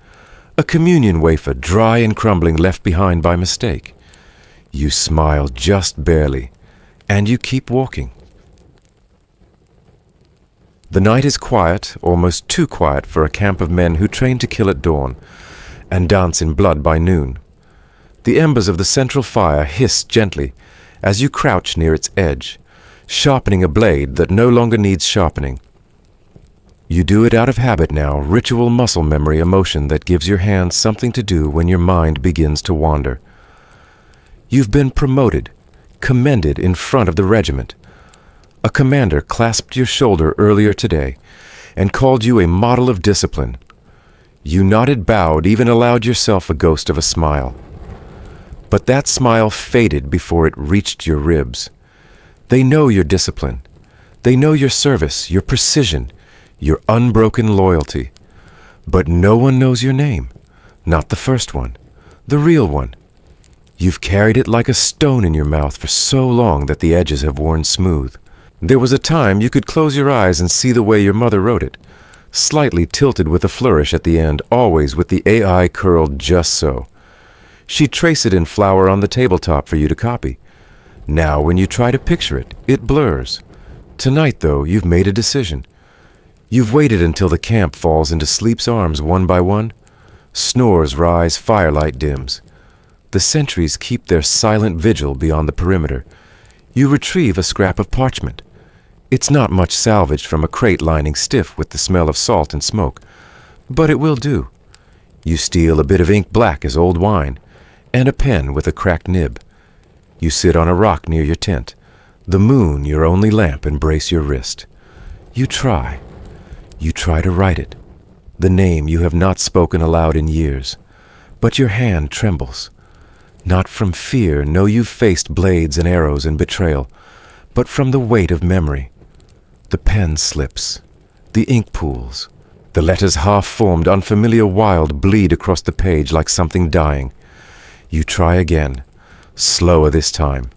A communion wafer, dry and crumbling, left behind by mistake. You smile just barely, and you keep walking. The night is quiet, almost too quiet for a camp of men who train to kill at dawn and dance in blood by noon. The embers of the central fire hiss gently as you crouch near its edge, sharpening a blade that no longer needs sharpening. You do it out of habit now, ritual, muscle memory, emotion that gives your hands something to do when your mind begins to wander. You've been promoted, commended in front of the regiment. A commander clasped your shoulder earlier today and called you a model of discipline. You nodded, bowed, even allowed yourself a ghost of a smile. But that smile faded before it reached your ribs. They know your discipline. They know your service, your precision, your unbroken loyalty. But no one knows your name, not the first one, the real one. You've carried it like a stone in your mouth for so long that the edges have worn smooth. There was a time you could close your eyes and see the way your mother wrote it, slightly tilted with a flourish at the end, always with the AI curled just so. She'd trace it in flour on the tabletop for you to copy. Now when you try to picture it, it blurs. Tonight, though, you've made a decision. You've waited until the camp falls into sleep's arms one by one. Snores rise, firelight dims. The sentries keep their silent vigil beyond the perimeter. You retrieve a scrap of parchment. It's not much salvaged from a crate lining stiff with the smell of salt and smoke, but it will do. You steal a bit of ink black as old wine, and a pen with a cracked nib. You sit on a rock near your tent, the moon your only lamp, and brace your wrist. You try to write it, the name you have not spoken aloud in years, but your hand trembles. Not from fear, no, you've faced blades and arrows and betrayal, but from the weight of memory. The pen slips, the ink pools, the letters half-formed, unfamiliar wild bleed across the page like something dying. You try again, slower this time,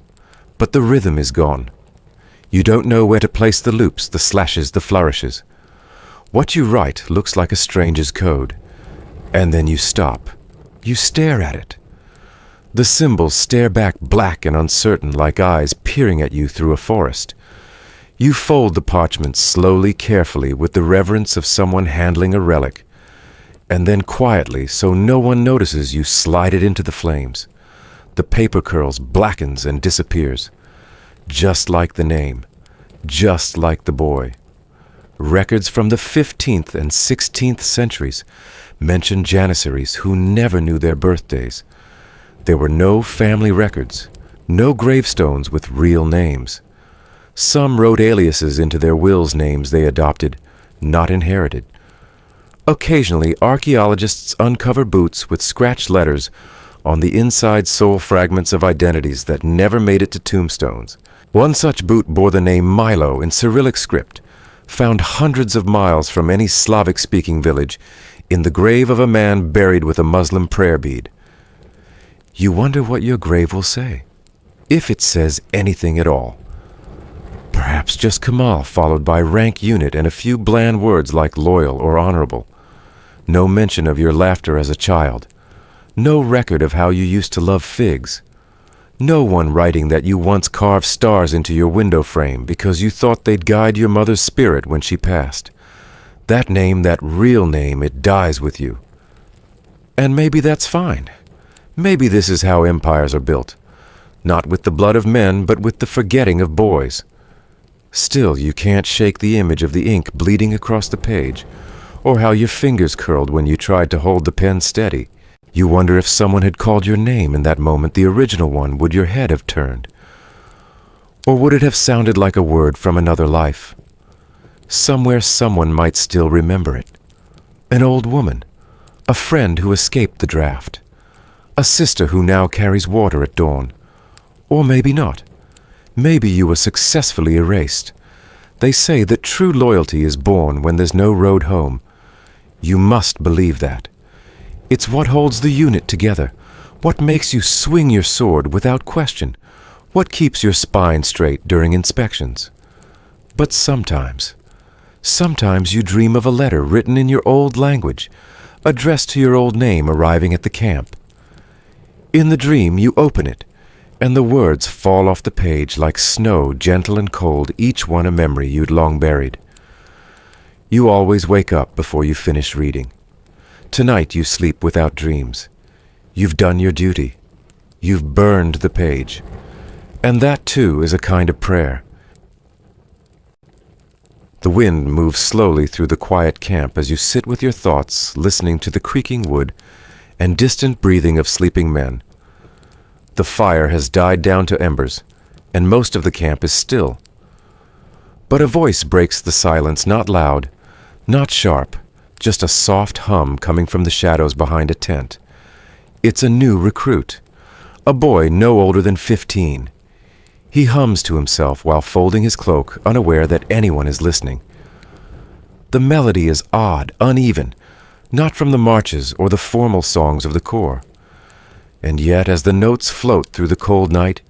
but the rhythm is gone. You don't know where to place the loops, the slashes, the flourishes. What you write looks like a stranger's code, and then you stop. You stare at it. The symbols stare back black and uncertain like eyes peering at you through a forest. You fold the parchment slowly, carefully, with the reverence of someone handling a relic, and then quietly, so no one notices, you slide it into the flames. The paper curls, blackens, and disappears. Just like the name, just like the boy. Records from the 15th and 16th centuries mention Janissaries who never knew their birthdays. There were no family records, no gravestones with real names. Some wrote aliases into their wills, names they adopted, not inherited. Occasionally, archaeologists uncover boots with scratched letters on the inside soul fragments of identities that never made it to tombstones. One such boot bore the name Milo in Cyrillic script, found hundreds of miles from any Slavic-speaking village, in the grave of a man buried with a Muslim prayer bead. You wonder what your grave will say, if it says anything at all. Perhaps just Kemal, followed by rank unit and a few bland words like loyal or honorable. No mention of your laughter as a child. No record of how you used to love figs. No one writing that you once carved stars into your window frame because you thought they'd guide your mother's spirit when she passed. That name, that real name, it dies with you. And maybe that's fine. Maybe this is how empires are built. Not with the blood of men, but with the forgetting of boys. Still, you can't shake the image of the ink bleeding across the page, or how your fingers curled when you tried to hold the pen steady. You wonder if someone had called your name in that moment, the original one, would your head have turned? Or would it have sounded like a word from another life? Somewhere someone might still remember it. An old woman, a friend who escaped the draft, a sister who now carries water at dawn. Or maybe not. Maybe you were successfully erased. They say that true loyalty is born when there's no road home. You must believe that. It's what holds the unit together, what makes you swing your sword without question, what keeps your spine straight during inspections. But sometimes you dream of a letter written in your old language, addressed to your old name arriving at the camp. In the dream, you open it, and the words fall off the page like snow, gentle and cold, each one a memory you'd long buried. You always wake up before you finish reading. Tonight you sleep without dreams. You've done your duty. You've burned the page. And that, too, is a kind of prayer. The wind moves slowly through the quiet camp as you sit with your thoughts, listening to the creaking wood and distant breathing of sleeping men. The fire has died down to embers, and most of the camp is still. But a voice breaks the silence, not loud, not sharp, just a soft hum coming from the shadows behind a tent. It's a new recruit, a boy no older than 15. He hums to himself while folding his cloak, unaware that anyone is listening. The melody is odd, uneven, not from the marches or the formal songs of the corps. And yet, as the notes float through the cold night,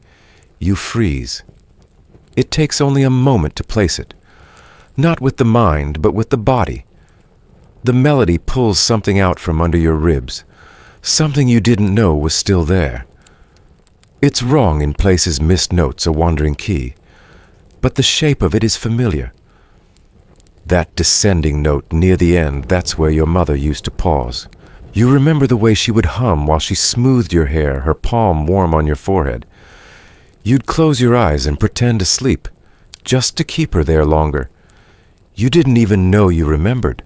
you freeze. It takes only a moment to place it, not with the mind, but with the body. The melody pulls something out from under your ribs, something you didn't know was still there. It's wrong in places missed notes a wandering key, but the shape of it is familiar. That descending note near the end, that's where your mother used to pause. You remember the way she would hum while she smoothed your hair, her palm warm on your forehead. You'd close your eyes and pretend to sleep, just to keep her there longer. You didn't even know you remembered.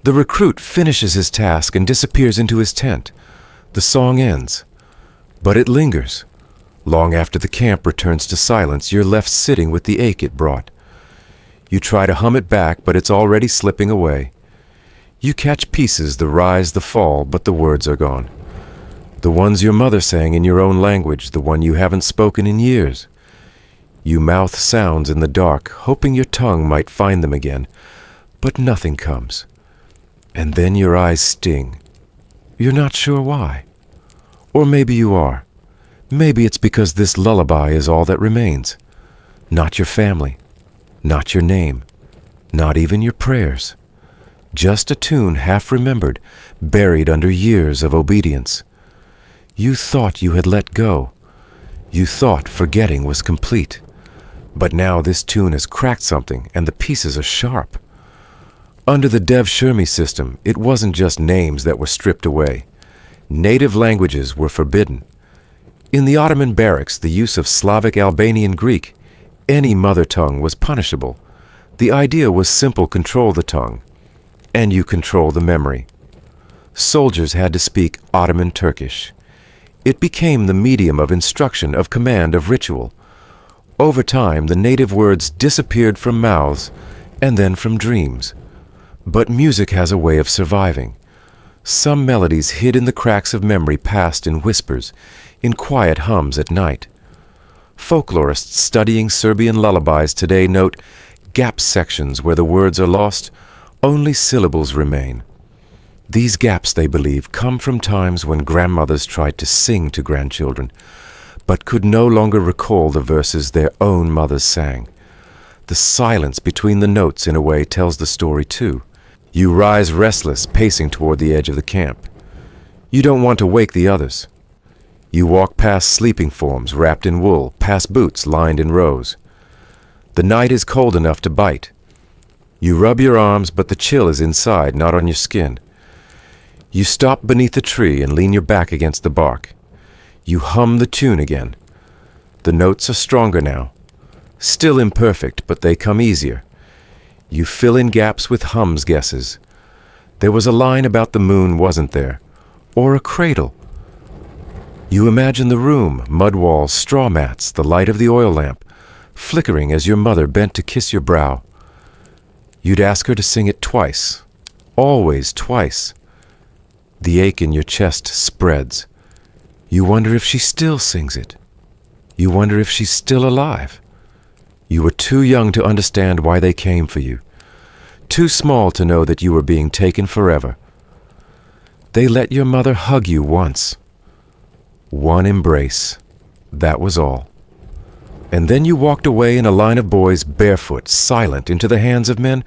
The recruit finishes his task and disappears into his tent. The song ends, but it lingers. Long after the camp returns to silence, you're left sitting with the ache it brought. You try to hum it back, but it's already slipping away. You catch pieces, the rise, the fall, but the words are gone. The ones your mother sang in your own language, the one you haven't spoken in years. You mouth sounds in the dark, hoping your tongue might find them again, but nothing comes. And then your eyes sting. You're not sure why. Or maybe you are. Maybe it's because this lullaby is all that remains. Not your family, not your name, not even your prayers. Just a tune half remembered, buried under years of obedience. You thought you had let go. You thought forgetting was complete. But now this tune has cracked something, and the pieces are sharp. Under the Dev Shirmi system, it wasn't just names that were stripped away. Native languages were forbidden. In the Ottoman barracks, the use of Slavic, Albanian, Greek, any mother tongue was punishable. The idea was simple: control the tongue, and you control the memory. Soldiers had to speak Ottoman Turkish. It became the medium of instruction, of command, of ritual. Over time, the native words disappeared from mouths and then from dreams. But music has a way of surviving. Some melodies hid in the cracks of memory passed in whispers, in quiet hums at night. Folklorists studying Serbian lullabies today note gap sections where the words are lost, only syllables remain. These gaps, they believe, come from times when grandmothers tried to sing to grandchildren, but could no longer recall the verses their own mothers sang. The silence between the notes, in a way, tells the story too. You rise restless, pacing toward the edge of the camp. You don't want to wake the others. You walk past sleeping forms wrapped in wool, past boots lined in rows. The night is cold enough to bite. You rub your arms, but the chill is inside, not on your skin. You stop beneath a tree and lean your back against the bark. You hum the tune again. The notes are stronger now. Still imperfect, but they come easier. You fill in gaps with hums guesses. There was a line about the moon, wasn't there? Or a cradle. You imagine the room, mud walls, straw mats, the light of the oil lamp, flickering as your mother bent to kiss your brow. You'd ask her to sing it twice, always twice. The ache in your chest spreads. You wonder if she still sings it. You wonder if she's still alive. You were too young to understand why they came for you, too small to know that you were being taken forever. They let your mother hug you once. One embrace, that was all. And then you walked away in a line of boys, barefoot, silent, into the hands of men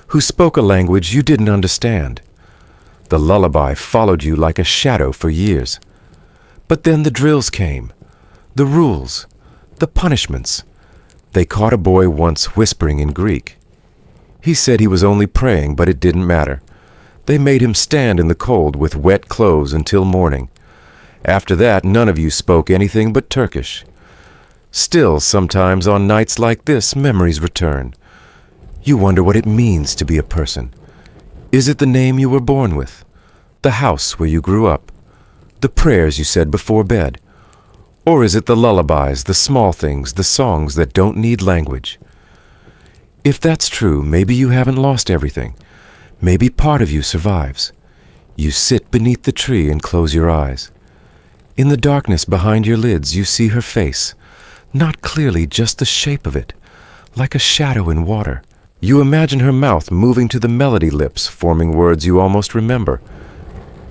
who spoke a language you didn't understand. The lullaby followed you like a shadow for years. But then the drills came, the rules, the punishments. They caught a boy once whispering in Greek. He said he was only praying, but it didn't matter. They made him stand in the cold with wet clothes until morning. After that, none of you spoke anything but Turkish. Still, sometimes on nights like this, memories return. You wonder what it means to be a person. Is it the name you were born with? The house where you grew up? The prayers you said before bed? Or is it the lullabies, the small things, the songs that don't need language? If that's true, maybe you haven't lost everything. Maybe part of you survives. You sit beneath the tree and close your eyes. In the darkness behind your lids, you see her face. Not clearly, just the shape of it, like a shadow in water. You imagine her mouth moving to the melody lips, forming words you almost remember.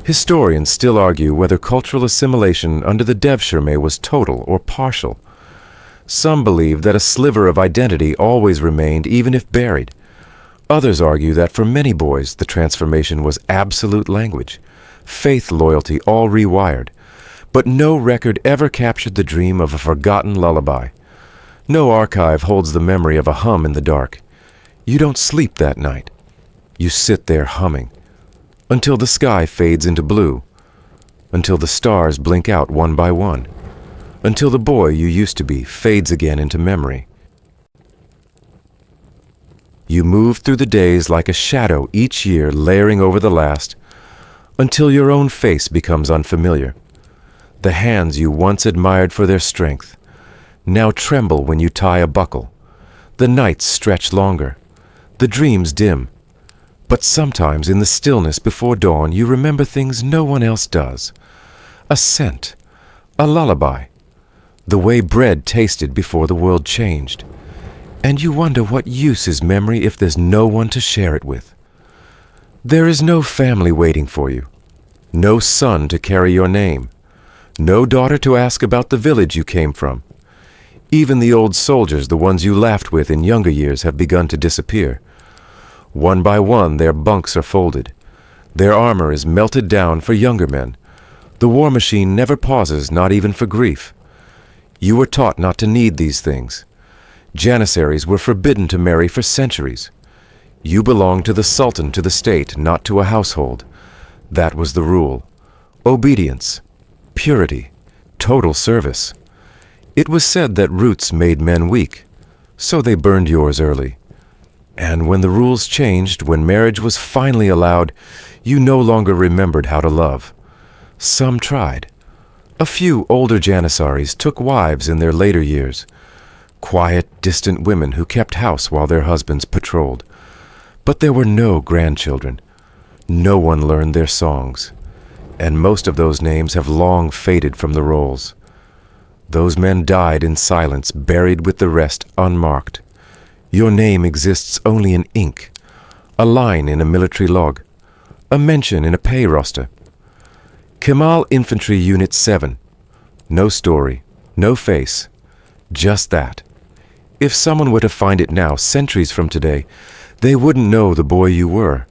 Historians still argue whether cultural assimilation under the Devshirme was total or partial. Some believe that a sliver of identity always remained even if buried. Others argue that for many boys the transformation was absolute language, faith, loyalty, all rewired. But no record ever captured the dream of a forgotten lullaby. No archive holds the memory of a hum in the dark. You don't sleep that night. You sit there humming, until the sky fades into blue, until the stars blink out one by one, until the boy you used to be fades again into memory. You move through the days like a shadow, each year layering over the last, until your own face becomes unfamiliar. The hands you once admired for their strength now tremble when you tie a buckle. The nights stretch longer, the dreams dim. But sometimes in the stillness before dawn you remember things no one else does. A scent, a lullaby, the way bread tasted before the world changed. And you wonder what use is memory if there's no one to share it with. There is no family waiting for you, no son to carry your name, no daughter to ask about the village you came from. Even the old soldiers, the ones you laughed with in younger years, have begun to disappear. One by one their bunks are folded. Their armor is melted down for younger men. The war machine never pauses, not even for grief. You were taught not to need these things. Janissaries were forbidden to marry for centuries. You belonged to the sultan, to the state, not to a household. That was the rule. Obedience, purity, total service. It was said that roots made men weak, so they burned yours early. And when the rules changed, when marriage was finally allowed, you no longer remembered how to love. Some tried. A few older Janissaries took wives in their later years. Quiet, distant women who kept house while their husbands patrolled. But there were no grandchildren. No one learned their songs. And most of those names have long faded from the rolls. Those men died in silence, buried with the rest, unmarked. Your name exists only in ink, a line in a military log, a mention in a pay roster. Kemal Infantry Unit 7. No story, no face, just that. If someone were to find it now, centuries from today, they wouldn't know the boy you were.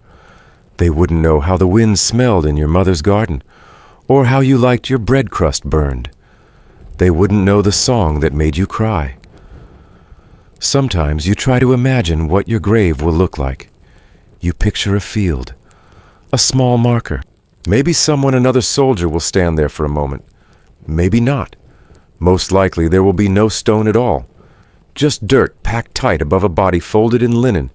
They wouldn't know how the wind smelled in your mother's garden, or how you liked your bread crust burned. They wouldn't know the song that made you cry. Sometimes you try to imagine what your grave will look like. You picture a field, a small marker. Maybe another soldier will stand there for a moment. Maybe not. Most likely there will be no stone at all. Just dirt packed tight above a body folded in linen,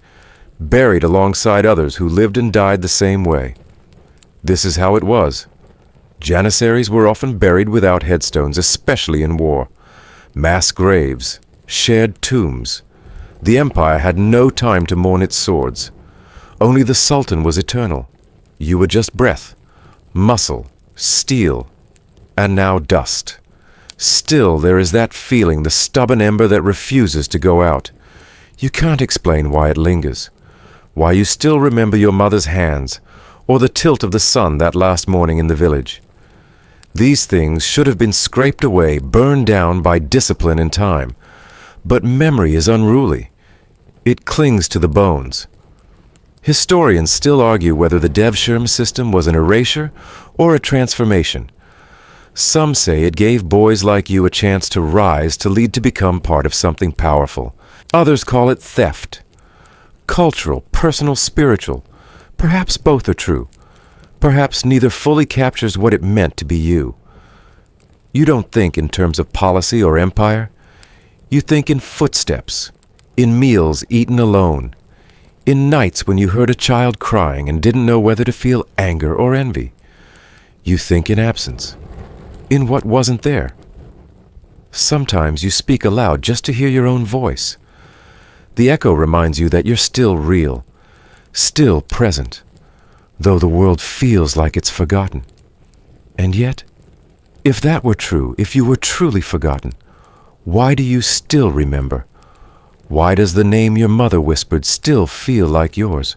buried alongside others who lived and died the same way. This is how it was. Janissaries were often buried without headstones, especially in war. Mass graves, shared tombs. The empire had no time to mourn its swords. Only the sultan was eternal. You were just breath, muscle, steel, and now dust. Still there is that feeling, the stubborn ember that refuses to go out. You can't explain why it lingers, why you still remember your mother's hands, or the tilt of the sun that last morning in the village. These things should have been scraped away, burned down by discipline and time. But memory is unruly. It clings to the bones. Historians still argue whether the Devshirme system was an erasure or a transformation. Some say it gave boys like you a chance to rise, to lead, to become part of something powerful. Others call it theft. Cultural, personal, spiritual. Perhaps both are true. Perhaps neither fully captures what it meant to be you. You don't think in terms of policy or empire. You think in footsteps, in meals eaten alone, in nights when you heard a child crying and didn't know whether to feel anger or envy. You think in absence, in what wasn't there. Sometimes you speak aloud just to hear your own voice. The echo reminds you that you're still real, still present, though the world feels like it's forgotten. And yet, if that were true, if you were truly forgotten, why do you still remember? Why does the name your mother whispered still feel like yours?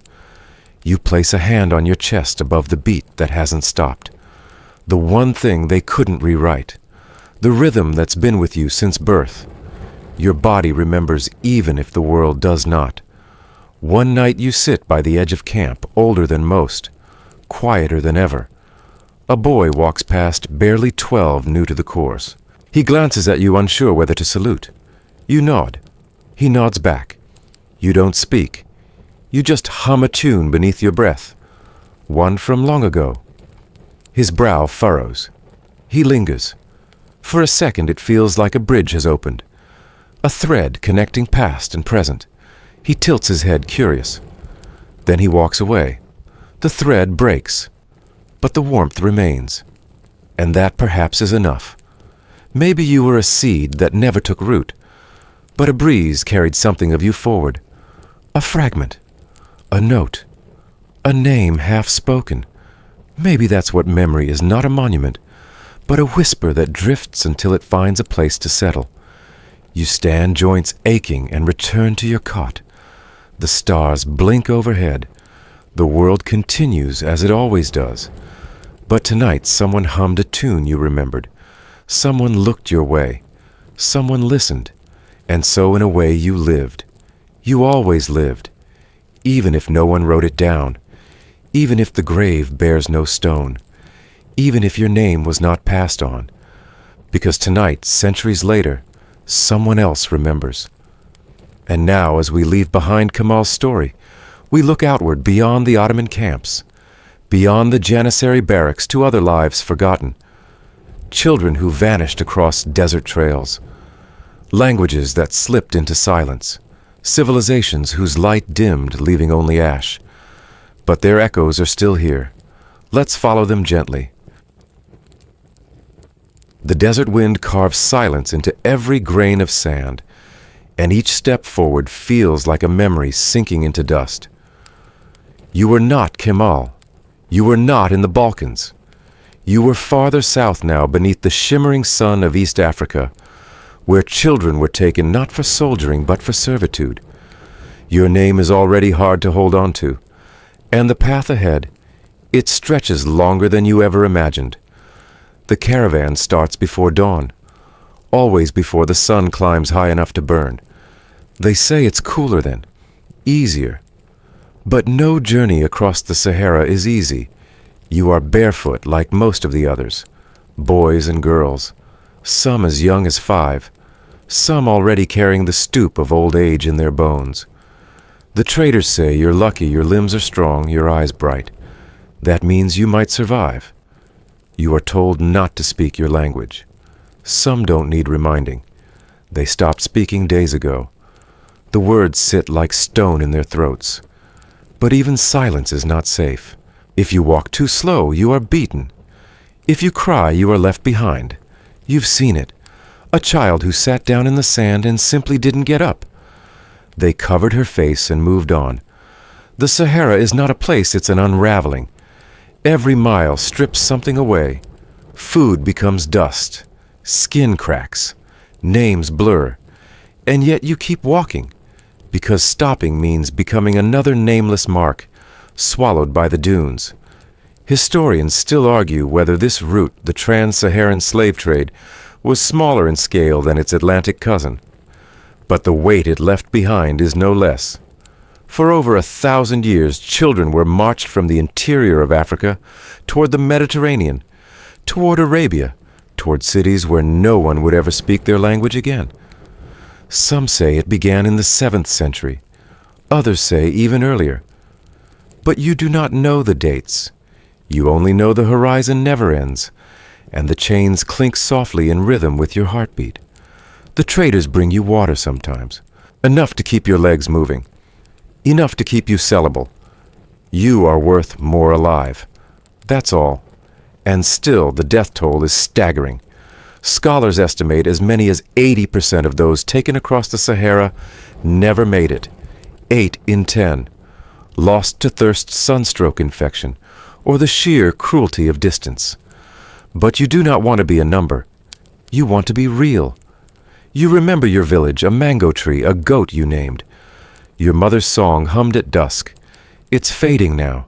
You place a hand on your chest above the beat that hasn't stopped. The one thing they couldn't rewrite. The rhythm that's been with you since birth. Your body remembers even if the world does not. One night you sit by the edge of camp, older than most, quieter than ever. A boy walks past, barely 12, new to the course. He glances at you, unsure whether to salute. You nod. He nods back. You don't speak. You just hum a tune beneath your breath. One from long ago. His brow furrows. He lingers. For a second it feels like a bridge has opened. A thread connecting past and present. He tilts his head, curious. Then he walks away. The thread breaks. But the warmth remains. And that perhaps is enough. Maybe you were a seed that never took root, but a breeze carried something of you forward. A fragment. A note. A name half spoken. Maybe that's what memory is, not a monument, but a whisper that drifts until it finds a place to settle. You stand, joints aching, and return to your cot. The stars blink overhead. The world continues as it always does. But tonight someone hummed a tune you remembered. Someone looked your way. Someone listened. And so in a way you lived. You always lived. Even if no one wrote it down. Even if the grave bears no stone. Even if your name was not passed on. Because tonight, centuries later, someone else remembers. And now, as we leave behind Kemal's story, we look outward beyond the Ottoman camps, beyond the Janissary barracks to other lives forgotten, children who vanished across desert trails, languages that slipped into silence, civilizations whose light dimmed, leaving only ash. But their echoes are still here. Let's follow them gently. The desert wind carves silence into every grain of sand, and each step forward feels like a memory sinking into dust. You were not Kemal. You were not in the Balkans. You were farther south now, beneath the shimmering sun of East Africa, where children were taken not for soldiering but for servitude. Your name is already hard to hold on to, and the path ahead, it stretches longer than you ever imagined. The caravan starts before dawn, always before the sun climbs high enough to burn. They say it's cooler then, easier. But no journey across the Sahara is easy. You are barefoot like most of the others, boys and girls, some as young as 5, some already carrying the stoop of old age in their bones. The traders say you're lucky, your limbs are strong, your eyes bright. That means you might survive. You are told not to speak your language. Some don't need reminding. They stopped speaking days ago. The words sit like stone in their throats. But even silence is not safe. If you walk too slow, you are beaten. If you cry, you are left behind. You've seen it. A child who sat down in the sand and simply didn't get up. They covered her face and moved on. The Sahara is not a place, it's an unraveling. Every mile strips something away. Food becomes dust. Skin cracks. Names blur. And yet you keep walking, because stopping means becoming another nameless mark, swallowed by the dunes. Historians still argue whether this route, the trans-Saharan slave trade, was smaller in scale than its Atlantic cousin. But the weight it left behind is no less. For over 1,000 years, children were marched from the interior of Africa toward the Mediterranean, toward Arabia, toward cities where no one would ever speak their language again. Some say it began in the 7th century. Others say even earlier. But you do not know the dates. You only know the horizon never ends, and the chains clink softly in rhythm with your heartbeat. The traders bring you water sometimes, enough to keep your legs moving, enough to keep you sellable. You are worth more alive. That's all. And still the death toll is staggering. Scholars estimate as many as 80% of those taken across the Sahara never made it. 8 in 10. Lost to thirst, sunstroke infection, or the sheer cruelty of distance. But you do not want to be a number. You want to be real. You remember your village, a mango tree, a goat you named. Your mother's song hummed at dusk. It's fading now.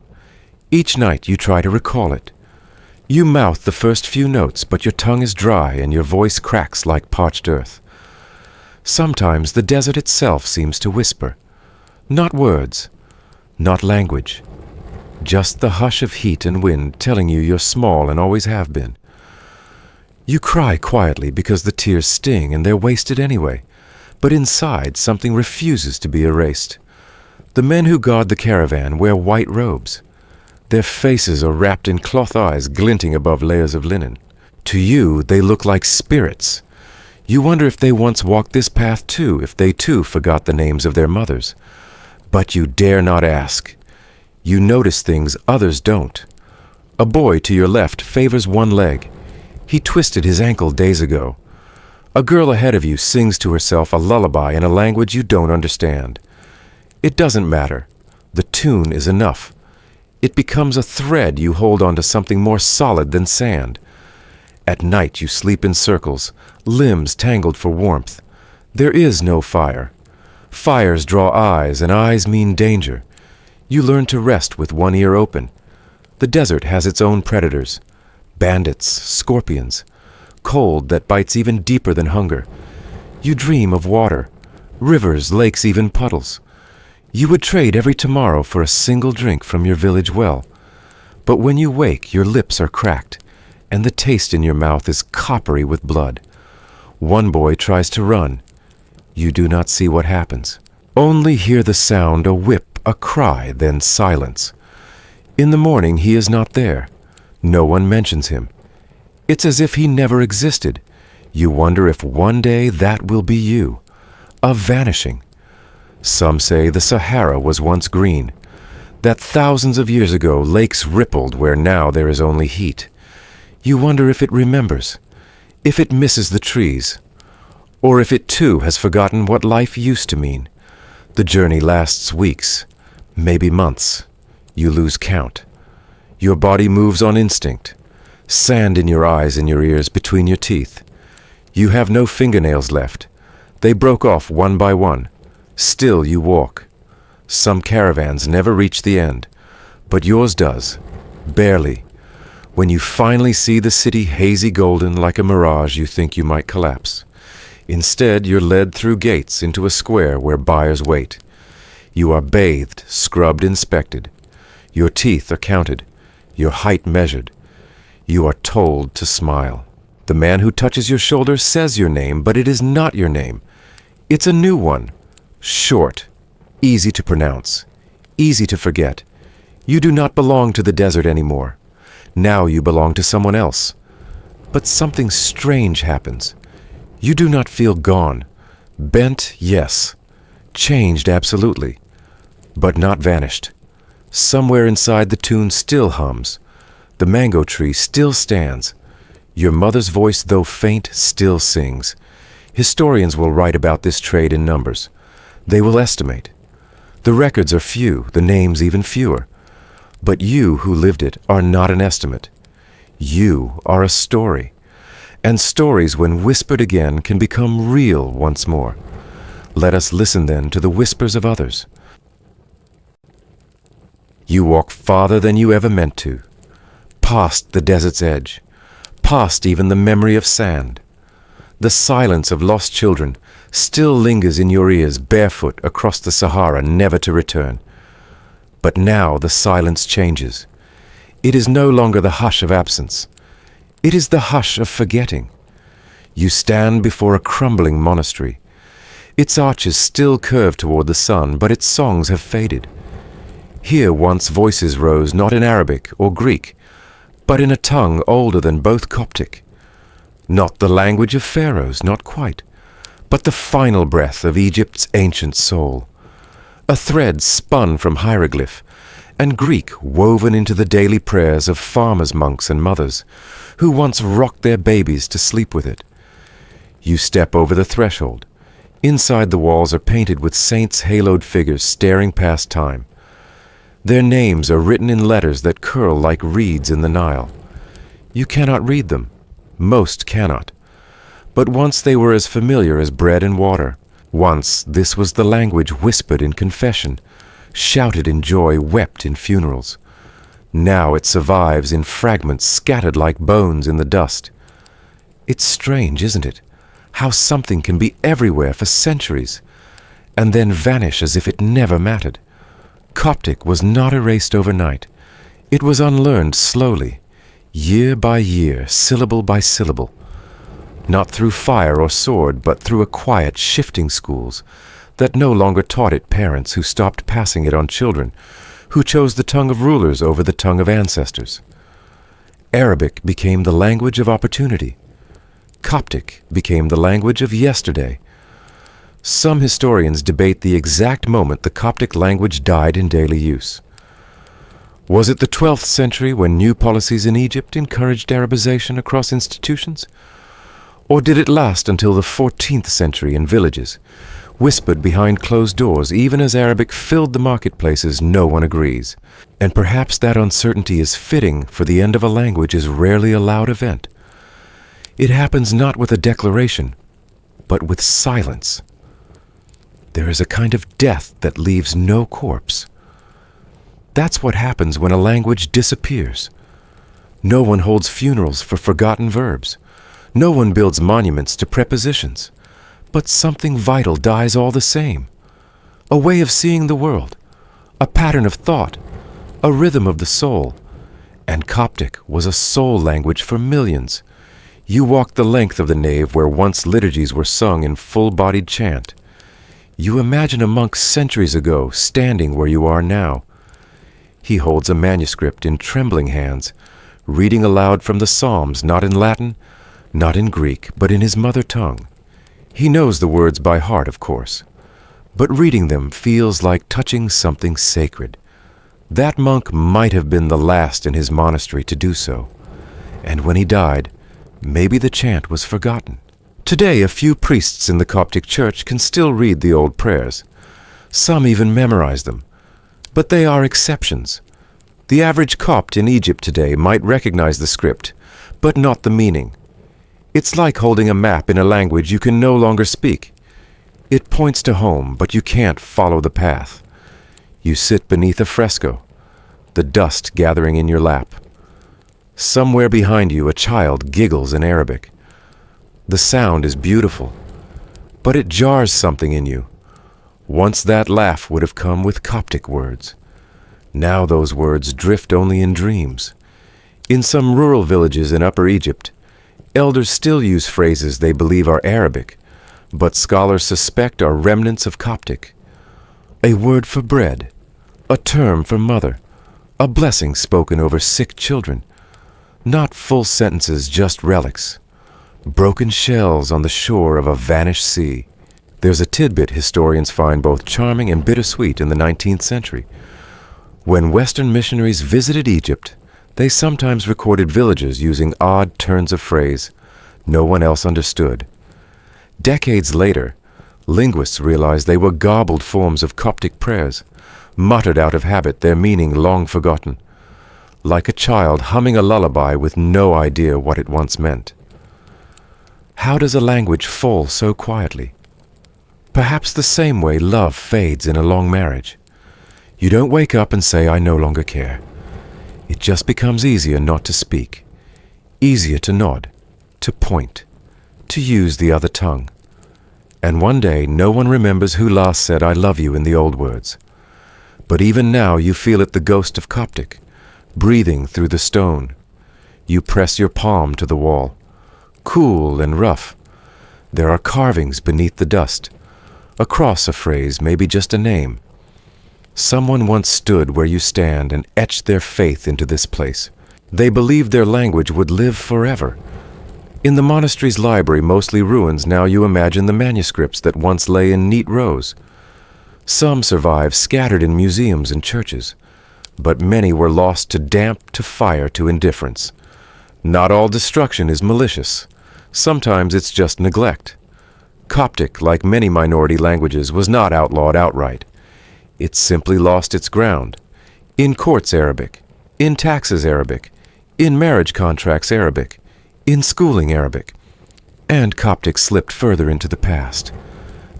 Each night you try to recall it. You mouth the first few notes, but your tongue is dry and your voice cracks like parched earth. Sometimes the desert itself seems to whisper. Not words, not language. Just the hush of heat and wind telling you you're small and always have been. You cry quietly because the tears sting and they're wasted anyway, but inside something refuses to be erased. The men who guard the caravan wear white robes. Their faces are wrapped in cloth eyes glinting above layers of linen. To you, they look like spirits. You wonder if they once walked this path too, if they too forgot the names of their mothers. But you dare not ask. You notice things others don't. A boy to your left favors one leg. He twisted his ankle days ago. A girl ahead of you sings to herself a lullaby in a language you don't understand. It doesn't matter. The tune is enough. It becomes a thread you hold onto something more solid than sand. At night you sleep in circles, limbs tangled for warmth. There is no fire. Fires draw eyes, and eyes mean danger. You learn to rest with one ear open. The desert has its own predators. Bandits, scorpions, cold that bites even deeper than hunger. You dream of water, rivers, lakes, even puddles. You would trade every tomorrow for a single drink from your village well. But when you wake, your lips are cracked, and the taste in your mouth is coppery with blood. One boy tries to run. You do not see what happens. Only hear the sound, a whip, a cry, then silence. In the morning he is not there. No one mentions him. It's as if he never existed. You wonder if one day that will be you. A vanishing. Some say the Sahara was once green, that thousands of years ago lakes rippled where now there is only heat. You wonder if it remembers, if it misses the trees, or if it too has forgotten what life used to mean. The journey lasts weeks, maybe months. You lose count. Your body moves on instinct, sand in your eyes and your ears, between your teeth. You have no fingernails left. They broke off one by one. Still you walk. Some caravans never reach the end, but yours does, barely. When you finally see the city hazy golden like a mirage, you think you might collapse. Instead, you're led through gates into a square where buyers wait. You are bathed, scrubbed, inspected. Your teeth are counted, your height measured. You are told to smile. The man who touches your shoulder says your name, but it is not your name. It's a new one. Short, easy to pronounce, easy to forget. You do not belong to the desert anymore. Now you belong to someone else. But something strange happens. You do not feel gone. Bent, yes. Changed, absolutely. But not vanished. Somewhere inside the tune still hums. The mango tree still stands. Your mother's voice, though faint, still sings. Historians will write about this trade in numbers. They will estimate. The records are few, the names even fewer. But you who lived it are not an estimate. You are a story. And stories, when whispered again, can become real once more. Let us listen then to the whispers of others. You walk farther than you ever meant to, past the desert's edge, past even the memory of sand. The silence of lost children still lingers in your ears, barefoot across the Sahara, never to return. But now the silence changes. It is no longer the hush of absence. It is the hush of forgetting. You stand before a crumbling monastery. Its arches still curve toward the sun, but its songs have faded. Here once voices rose, not in Arabic or Greek, but in a tongue older than both Coptic. Not the language of pharaohs, not quite, but the final breath of Egypt's ancient soul. A thread spun from hieroglyph, and Greek woven into the daily prayers of farmers' monks and mothers, who once rocked their babies to sleep with it. You step over the threshold. Inside the walls are painted with saints' haloed figures staring past time. Their names are written in letters that curl like reeds in the Nile. You cannot read them. Most cannot. But once they were as familiar as bread and water. Once this was the language whispered in confession, shouted in joy, wept in funerals. Now it survives in fragments scattered like bones in the dust. It's strange, isn't it, how something can be everywhere for centuries, and then vanish as if it never mattered. Coptic was not erased overnight. It was unlearned slowly, year by year, syllable by syllable. Not through fire or sword, but through a quiet, shifting schools that no longer taught it parents who stopped passing it on children, who chose the tongue of rulers over the tongue of ancestors. Arabic became the language of opportunity. Coptic became the language of yesterday. Some historians debate the exact moment the Coptic language died in daily use. Was it the 12th century when new policies in Egypt encouraged Arabization across institutions? Or did it last until the 14th century in villages, whispered behind closed doors even as Arabic filled the marketplaces? No one agrees. And perhaps that uncertainty is fitting, for the end of a language is rarely a loud event. It happens not with a declaration, but with silence. There is a kind of death that leaves no corpse. That's what happens when a language disappears. No one holds funerals for forgotten verbs. No one builds monuments to prepositions. But something vital dies all the same. A way of seeing the world, a pattern of thought, a rhythm of the soul. And Coptic was a soul language for millions. You walked the length of the nave where once liturgies were sung in full-bodied chant. You imagine a monk centuries ago standing where you are now. He holds a manuscript in trembling hands, reading aloud from the Psalms, not in Latin, not in Greek, but in his mother tongue. He knows the words by heart, of course, but reading them feels like touching something sacred. That monk might have been the last in his monastery to do so, and when he died, maybe the chant was forgotten. Today, a few priests in the Coptic Church can still read the old prayers. Some even memorize them, but they are exceptions. The average Copt in Egypt today might recognize the script, but not the meaning. It's like holding a map in a language you can no longer speak. It points to home, but you can't follow the path. You sit beneath a fresco, the dust gathering in your lap. Somewhere behind you, a child giggles in Arabic. The sound is beautiful, but it jars something in you. Once that laugh would have come with Coptic words. Now those words drift only in dreams. In some rural villages in Upper Egypt, elders still use phrases they believe are Arabic, but scholars suspect are remnants of Coptic. A word for bread, a term for mother, a blessing spoken over sick children. Not full sentences, just relics. Broken shells on the shore of a vanished sea. There's a tidbit historians find both charming and bittersweet in the 19th century. When Western missionaries visited Egypt, they sometimes recorded villages using odd turns of phrase no one else understood. Decades later, linguists realized they were garbled forms of Coptic prayers, muttered out of habit, their meaning long forgotten, like a child humming a lullaby with no idea what it once meant. How does a language fall so quietly? Perhaps the same way love fades in a long marriage. You don't wake up and say, "I no longer care." It just becomes easier not to speak, easier to nod, to point, to use the other tongue. And one day, no one remembers who last said, "I love you" in the old words. But even now, you feel it, the ghost of Coptic, breathing through the stone. You press your palm to the wall, cool and rough. There are carvings beneath the dust. Across a phrase, maybe just a name. Someone once stood where you stand and etched their faith into this place. They believed their language would live forever. In the monastery's library, mostly ruins, now you imagine the manuscripts that once lay in neat rows. Some survive scattered in museums and churches, but many were lost to damp, to fire, to indifference. Not all destruction is malicious. Sometimes it's just neglect. Coptic, like many minority languages, was not outlawed outright. It simply lost its ground. In courts, Arabic. In taxes, Arabic. In marriage contracts, Arabic. In schooling, Arabic. and Coptic slipped further into the past.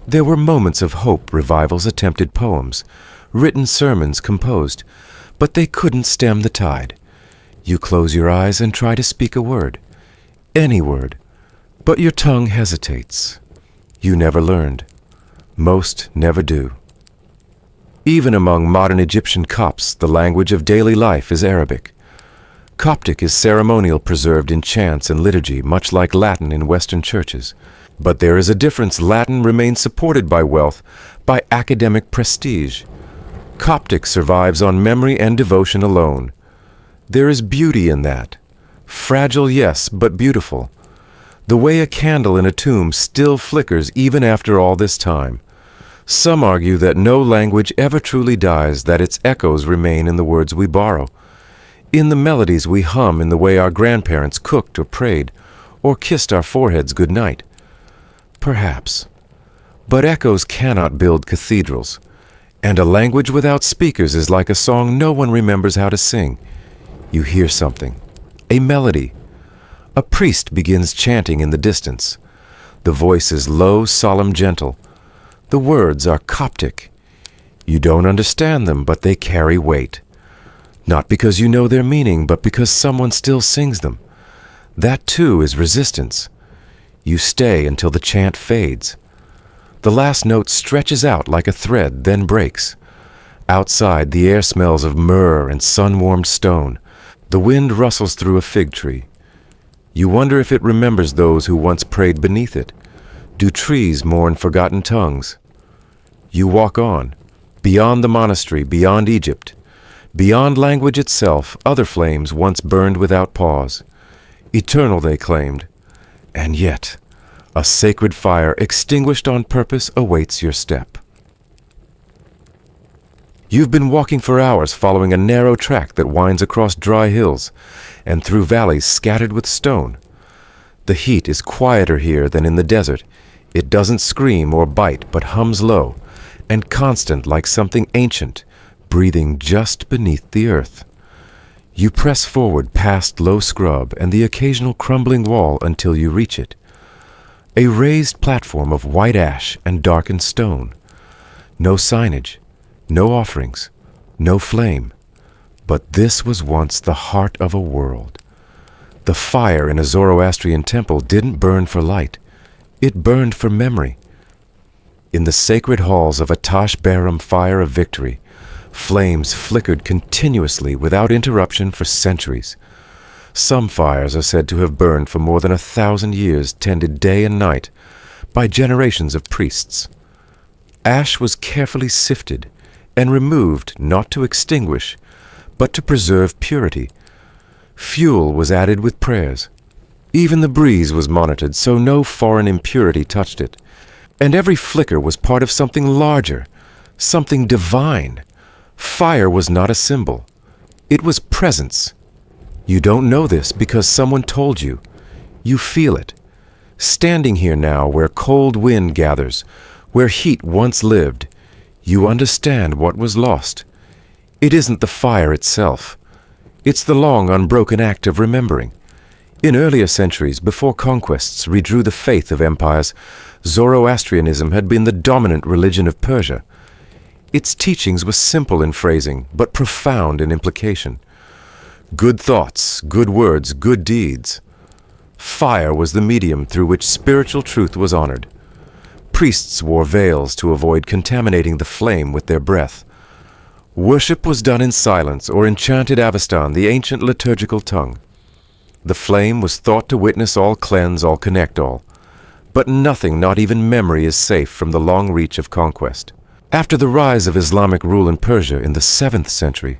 There were moments of hope, revivals, attempted poems, written sermons composed, but they couldn't stem the tide. You close your eyes and try to speak a word, any word, but your tongue hesitates. You never learned. Most never do. Even among modern Egyptian Copts, the language of daily life is Arabic. Coptic is ceremonial, preserved in chants and liturgy, much like Latin in Western churches. But there is a difference. Latin remains supported by wealth, by academic prestige. Coptic survives on memory and devotion alone. There is beauty in that. Fragile, yes, but beautiful. The way a candle in a tomb still flickers even after all this time. Some argue that no language ever truly dies, that its echoes remain in the words we borrow, in the melodies we hum, in the way our grandparents cooked or prayed, or kissed our foreheads good night. Perhaps. But echoes cannot build cathedrals, and a language without speakers is like a song no one remembers how to sing. You hear something, a melody. A priest begins chanting in the distance. The voice is low, solemn, gentle. The words are Coptic. You don't understand them, but they carry weight. Not because you know their meaning, but because someone still sings them. That too is resistance. You stay until the chant fades. The last note stretches out like a thread, then breaks. Outside, the air smells of myrrh and sun-warmed stone. The wind rustles through a fig tree. You wonder if it remembers those who once prayed beneath it. Do trees mourn forgotten tongues? You walk on, beyond the monastery, beyond Egypt. Beyond language itself, other flames once burned without pause. Eternal, they claimed. And yet, a sacred fire extinguished on purpose awaits your step. You've been walking for hours following a narrow track that winds across dry hills and through valleys scattered with stone. The heat is quieter here than in the desert. It doesn't scream or bite, but hums low and constant like something ancient, breathing just beneath the earth. You press forward past low scrub and the occasional crumbling wall until you reach it. A raised platform of white ash and darkened stone. No signage, no offerings, no flame. But this was once the heart of a world. The fire in a Zoroastrian temple didn't burn for light. It burned for memory. In the sacred halls of a Tash Baram fire of victory, flames flickered continuously without interruption for centuries. Some fires are said to have burned for more than 1,000 years, tended day and night by generations of priests. Ash was carefully sifted and removed not to extinguish, but to preserve purity. Fuel was added with prayers. Even the breeze was monitored so no foreign impurity touched it. And every flicker was part of something larger, something divine. Fire was not a symbol. It was presence. You don't know this because someone told you. You feel it. Standing here now where cold wind gathers, where heat once lived, you understand what was lost. It isn't the fire itself. It's the long, unbroken act of remembering. In earlier centuries, before conquests redrew the faith of empires, Zoroastrianism had been the dominant religion of Persia. Its teachings were simple in phrasing, but profound in implication. Good thoughts, good words, good deeds. Fire was the medium through which spiritual truth was honored. Priests wore veils to avoid contaminating the flame with their breath. Worship was done in silence or in chanted Avestan, the ancient liturgical tongue. The flame was thought to witness all, cleanse all, connect all. But nothing, not even memory, is safe from the long reach of conquest. After the rise of Islamic rule in Persia in the 7th century,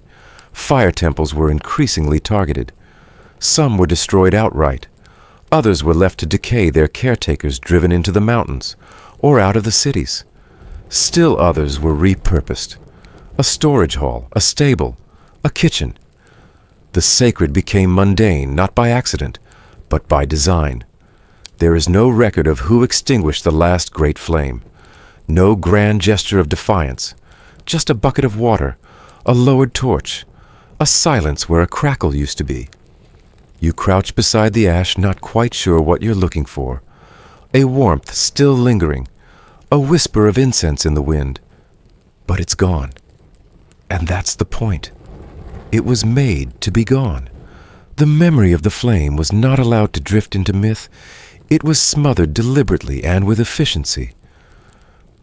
fire temples were increasingly targeted. Some were destroyed outright. Others were left to decay, their caretakers driven into the mountains or out of the cities. Still others were repurposed. A storage hall, a stable, a kitchen. The sacred became mundane, not by accident, but by design. There is no record of who extinguished the last great flame. No grand gesture of defiance. Just a bucket of water, a lowered torch, a silence where a crackle used to be. You crouch beside the ash, not quite sure what you're looking for. a warmth still lingering, a whisper of incense in the wind. But it's gone. And that's the point. It was made to be gone. The memory of the flame was not allowed to drift into myth. It was smothered deliberately and with efficiency.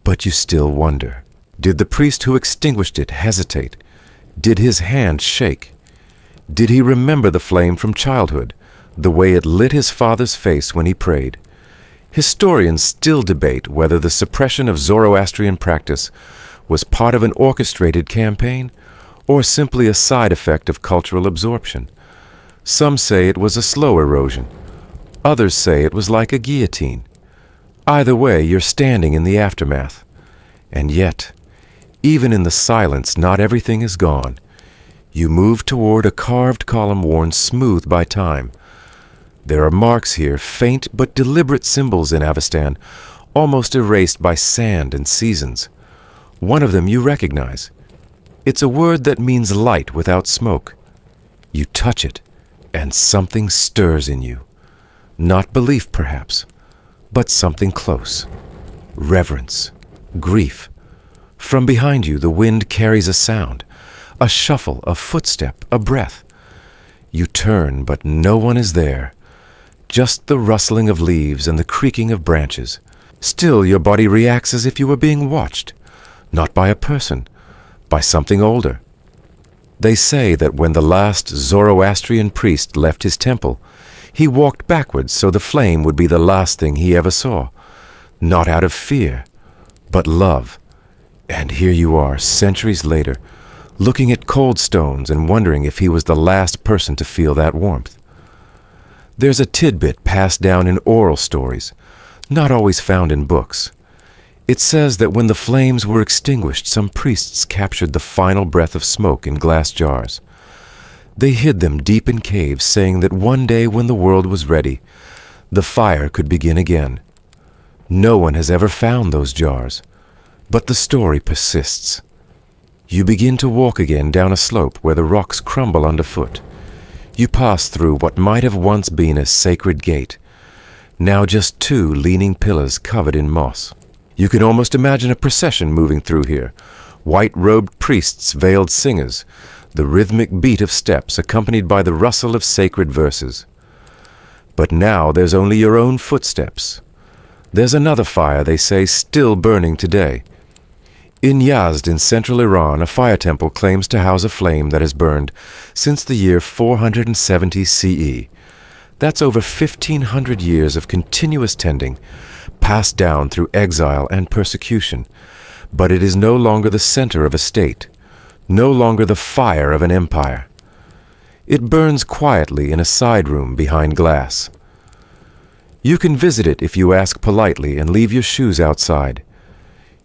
But you still wonder, did the priest who extinguished it hesitate? Did his hand shake? Did he remember the flame from childhood, the way it lit his father's face when he prayed? Historians still debate whether the suppression of Zoroastrian practice was part of an orchestrated campaign or simply a side effect of cultural absorption. Some say it was a slow erosion. Others say it was like a guillotine. Either way, you're standing in the aftermath. And yet, even in the silence, not everything is gone. You move toward a carved column worn smooth by time. There are marks here, faint but deliberate symbols in Avestan, almost erased by sand and seasons. One of them you recognize. It's a word that means light without smoke. You touch it, and something stirs in you. Not belief, perhaps, but something close. Reverence, grief. From behind you, the wind carries a sound, a shuffle, a footstep, a breath. You turn, but no one is there. Just the rustling of leaves and the creaking of branches. Still, your body reacts as if you were being watched, not by a person, by something older. They say that when the last Zoroastrian priest left his temple, he walked backwards so the flame would be the last thing he ever saw, not out of fear, but love. And here you are, centuries later, looking at cold stones and wondering if he was the last person to feel that warmth. There's a tidbit passed down in oral stories, not always found in books. It says that when the flames were extinguished, some priests captured the final breath of smoke in glass jars. They hid them deep in caves, saying that one day when the world was ready, the fire could begin again. No one has ever found those jars, but the story persists. You begin to walk again down a slope where the rocks crumble underfoot. You pass through what might have once been a sacred gate, now just two leaning pillars covered in moss. You can almost imagine a procession moving through here, white-robed priests, veiled singers, the rhythmic beat of steps accompanied by the rustle of sacred verses. But now there's only your own footsteps. There's another fire, they say, still burning today. In Yazd in central Iran, a fire temple claims to house a flame that has burned since the year 470 CE. That's over 1,500 years of continuous tending, passed down through exile and persecution. But it is no longer the center of a state, no longer the fire of an empire. It burns quietly in a side room behind glass. You can visit it if you ask politely and leave your shoes outside.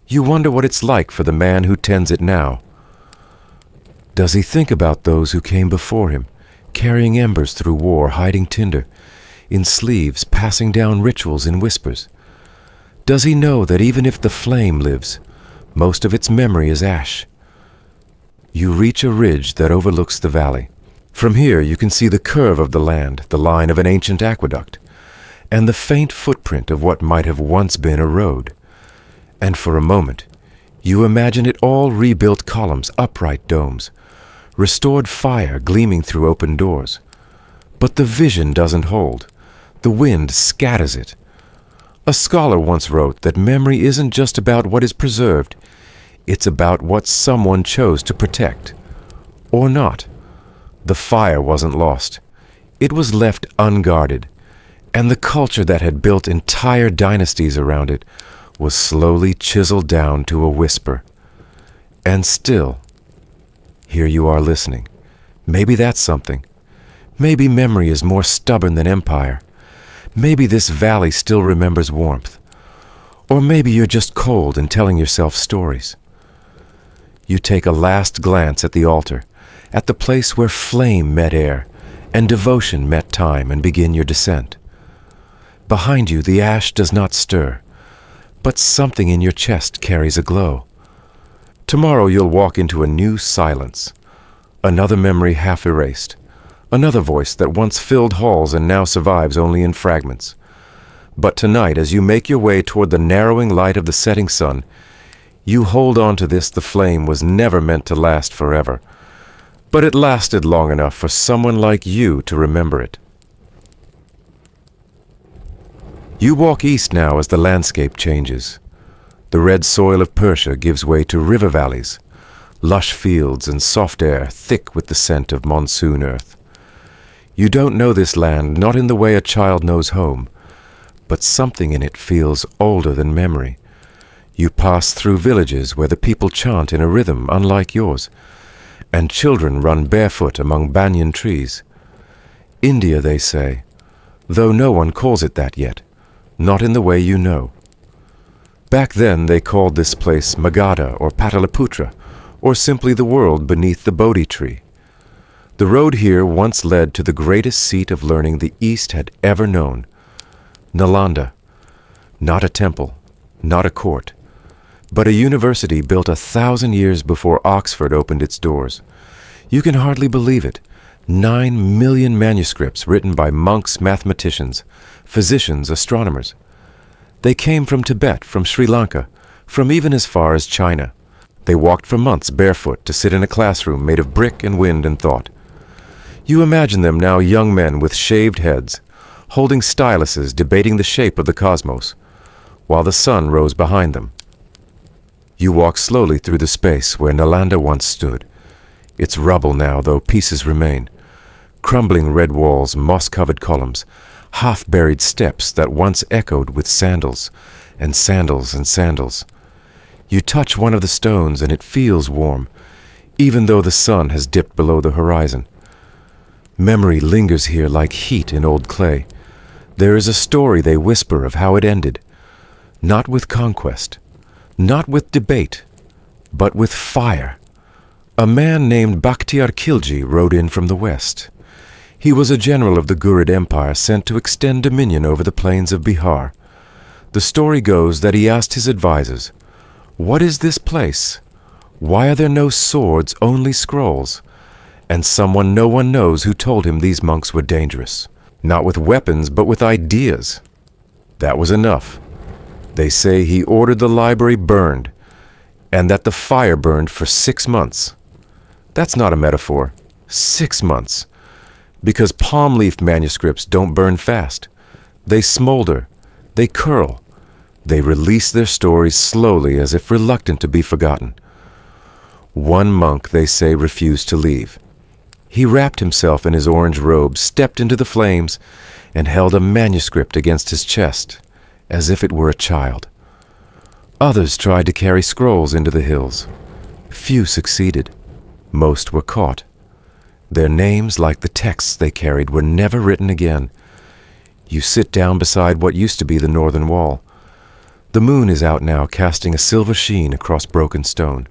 You wonder what it's like for the man who tends it now. Does he think about those who came before him, carrying embers through war, hiding tinder, in sleeves, passing down rituals in whispers? Does he know that even if the flame lives, most of its memory is ash? You reach a ridge that overlooks the valley. From here you can see the curve of the land, the line of an ancient aqueduct, and the faint footprint of what might have once been a road. And for a moment, you imagine it all rebuilt columns, upright domes, restored fire gleaming through open doors. But the vision doesn't hold. The wind scatters it. A scholar once wrote that memory isn't just about what is preserved, it's about what someone chose to protect. Or not. The fire wasn't lost. It was left unguarded, and the culture that had built entire dynasties around it was slowly chiseled down to a whisper. And still, here you are listening. Maybe that's something. Maybe memory is more stubborn than empire. Maybe this valley still remembers warmth. Or maybe you're just cold and telling yourself stories. You take a last glance at the altar, at the place where flame met air and devotion met time, and begin your descent. Behind you, the ash does not stir, but something in your chest carries a glow. Tomorrow you'll walk into a new silence, another memory half erased, another voice that once filled halls and now survives only in fragments. But tonight, as you make your way toward the narrowing light of the setting sun, you hold on to this. The flame was never meant to last forever, but it lasted long enough for someone like you to remember it. You walk east now as the landscape changes. The red soil of Persia gives way to river valleys, lush fields and soft air thick with the scent of monsoon earth. You don't know this land, not in the way a child knows home, but something in it feels older than memory. You pass through villages where the people chant in a rhythm unlike yours, and children run barefoot among banyan trees. India, they say, though no one calls it that yet, not in the way you know. Back then they called this place Magadha or Pataliputra, or simply the world beneath the Bodhi tree. The road here once led to the greatest seat of learning the East had ever known, Nalanda. Not a temple, not a court, but a university built 1,000 years before Oxford opened its doors. You can hardly believe it. 9 million manuscripts written by monks, mathematicians, physicians, astronomers. They came from Tibet, from Sri Lanka, from even as far as China. They walked for months barefoot to sit in a classroom made of brick and wind and thought. You imagine them now, young men with shaved heads, holding styluses debating the shape of the cosmos, while the sun rose behind them. You walk slowly through the space where Nalanda once stood. It's rubble now, though pieces remain. Crumbling red walls, moss-covered columns, half-buried steps that once echoed with sandals and sandals and sandals. You touch one of the stones and it feels warm, even though the sun has dipped below the horizon. Memory lingers here like heat in old clay. There is a story they whisper of how it ended, not with conquest, not with debate, but with fire. A man named Bakhtiar Khilji rode in from the west. He was a general of the Ghurid Empire sent to extend dominion over the plains of Bihar. The story goes that he asked his advisors, "What is this place? Why are there no swords, only scrolls?" And someone no one knows who told him these monks were dangerous. Not with weapons, but with ideas. That was enough. They say he ordered the library burned, and that the fire burned for 6 months. That's not a metaphor. 6 months. Because palm leaf manuscripts don't burn fast. They smolder. They curl. They release their stories slowly as if reluctant to be forgotten. One monk, they say, refused to leave. He wrapped himself in his orange robe, stepped into the flames, and held a manuscript against his chest, as if it were a child. Others tried to carry scrolls into the hills. Few succeeded. Most were caught. Their names, like the texts they carried, were never written again. You sit down beside what used to be the northern wall. The moon is out now, casting a silver sheen across broken stone.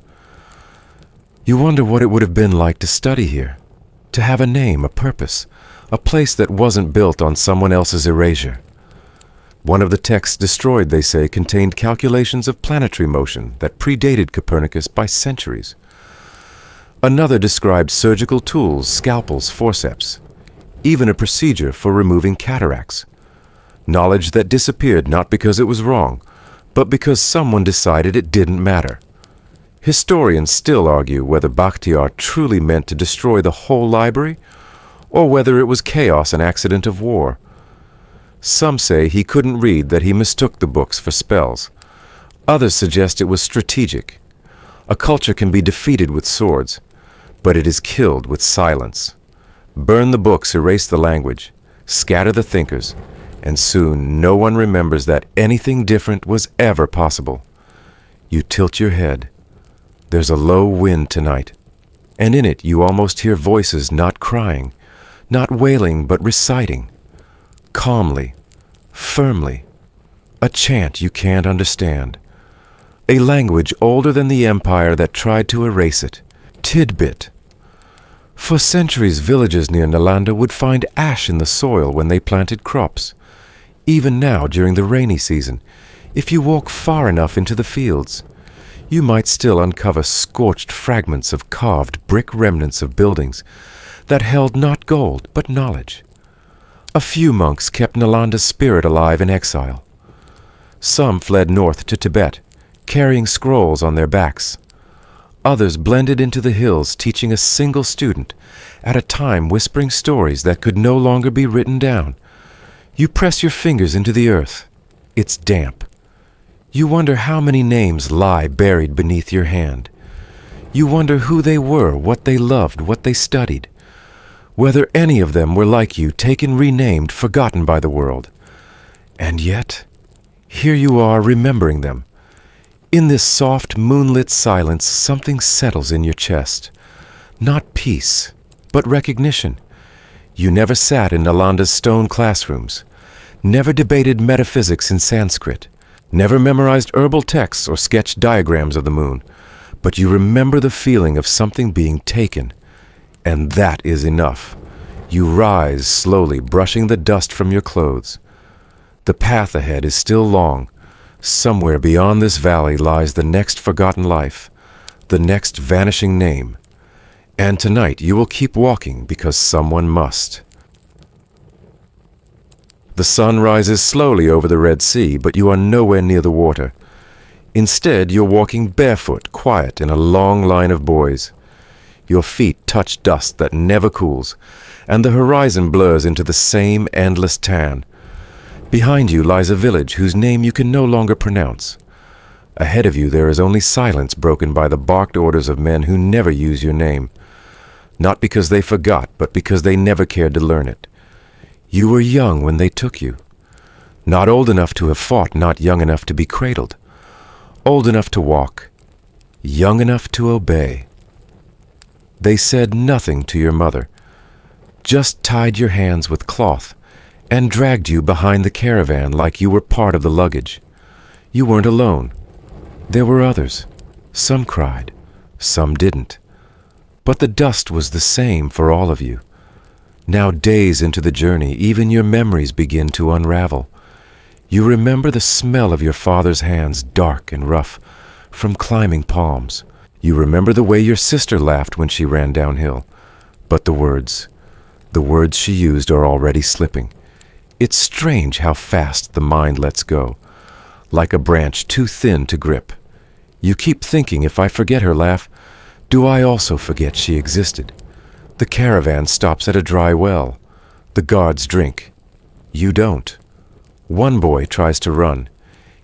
You wonder what it would have been like to study here, to have a name, a purpose, a place that wasn't built on someone else's erasure. One of the texts destroyed, they say, contained calculations of planetary motion that predated Copernicus by centuries. Another described surgical tools, scalpels, forceps, even a procedure for removing cataracts. Knowledge that disappeared not because it was wrong, but because someone decided it didn't matter. Historians still argue whether Bakhtiar truly meant to destroy the whole library, or whether it was chaos, an accident of war. Some say he couldn't read, that he mistook the books for spells. Others suggest it was strategic. A culture can be defeated with swords, but it is killed with silence. Burn the books, erase the language, scatter the thinkers, and soon no one remembers that anything different was ever possible. You tilt your head. There's a low wind tonight, and in it you almost hear voices not crying, not wailing, but reciting, calmly, firmly, a chant you can't understand, a language older than the empire that tried to erase it, tidbit. For centuries, villagers near Nalanda would find ash in the soil when they planted crops. Even now, during the rainy season, if you walk far enough into the fields, you might still uncover scorched fragments of carved brick remnants of buildings that held not gold but knowledge. A few monks kept Nalanda's spirit alive in exile. Some fled north to Tibet, carrying scrolls on their backs. Others blended into the hills, teaching a single student, at a time whispering stories that could no longer be written down. You press your fingers into the earth. It's damp. You wonder how many names lie buried beneath your hand. You wonder who they were, what they loved, what they studied. Whether any of them were like you, taken, renamed, forgotten by the world. And yet, here you are remembering them. In this soft, moonlit silence, something settles in your chest. Not peace, but recognition. You never sat in Nalanda's stone classrooms, never debated metaphysics in Sanskrit, never memorized herbal texts or sketched diagrams of the moon, but you remember the feeling of something being taken, and that is enough. You rise slowly, brushing the dust from your clothes. The path ahead is still long. Somewhere beyond this valley lies the next forgotten life, the next vanishing name. And tonight you will keep walking because someone must. The sun rises slowly over the Red Sea, but you are nowhere near the water. Instead, you're walking barefoot, quiet, in a long line of boys. Your feet touch dust that never cools, and the horizon blurs into the same endless tan. Behind you lies a village whose name you can no longer pronounce. Ahead of you there is only silence broken by the barked orders of men who never use your name. Not because they forgot, but because they never cared to learn it. You were young when they took you. Not old enough to have fought, not young enough to be cradled. Old enough to walk, young enough to obey. They said nothing to your mother, just tied your hands with cloth and dragged you behind the caravan like you were part of the luggage. You weren't alone. There were others. Some cried, some didn't. But the dust was the same for all of you. Now, days into the journey, even your memories begin to unravel. You remember the smell of your father's hands, dark and rough, from climbing palms. You remember the way your sister laughed when she ran downhill. But the words she used are already slipping. It's strange how fast the mind lets go, like a branch too thin to grip. You keep thinking, if I forget her laugh, do I also forget she existed? The caravan stops at a dry well. The guards drink. You don't. One boy tries to run.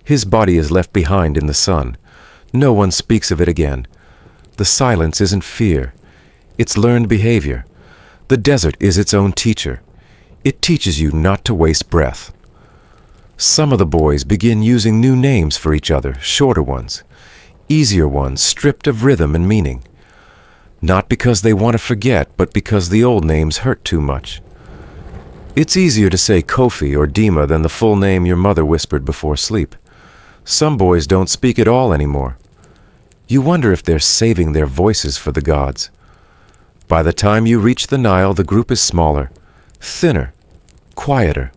His body is left behind in the sun. No one speaks of it again. The silence isn't fear. It's learned behavior. The desert is its own teacher. It teaches you not to waste breath. Some of the boys begin using new names for each other, shorter ones, easier ones, stripped of rhythm and meaning. Not because they want to forget, but because the old names hurt too much. It's easier to say Kofi or Dima than the full name your mother whispered before sleep. Some boys don't speak at all anymore. You wonder if they're saving their voices for the gods. By the time you reach the Nile, the group is smaller, thinner, quieter.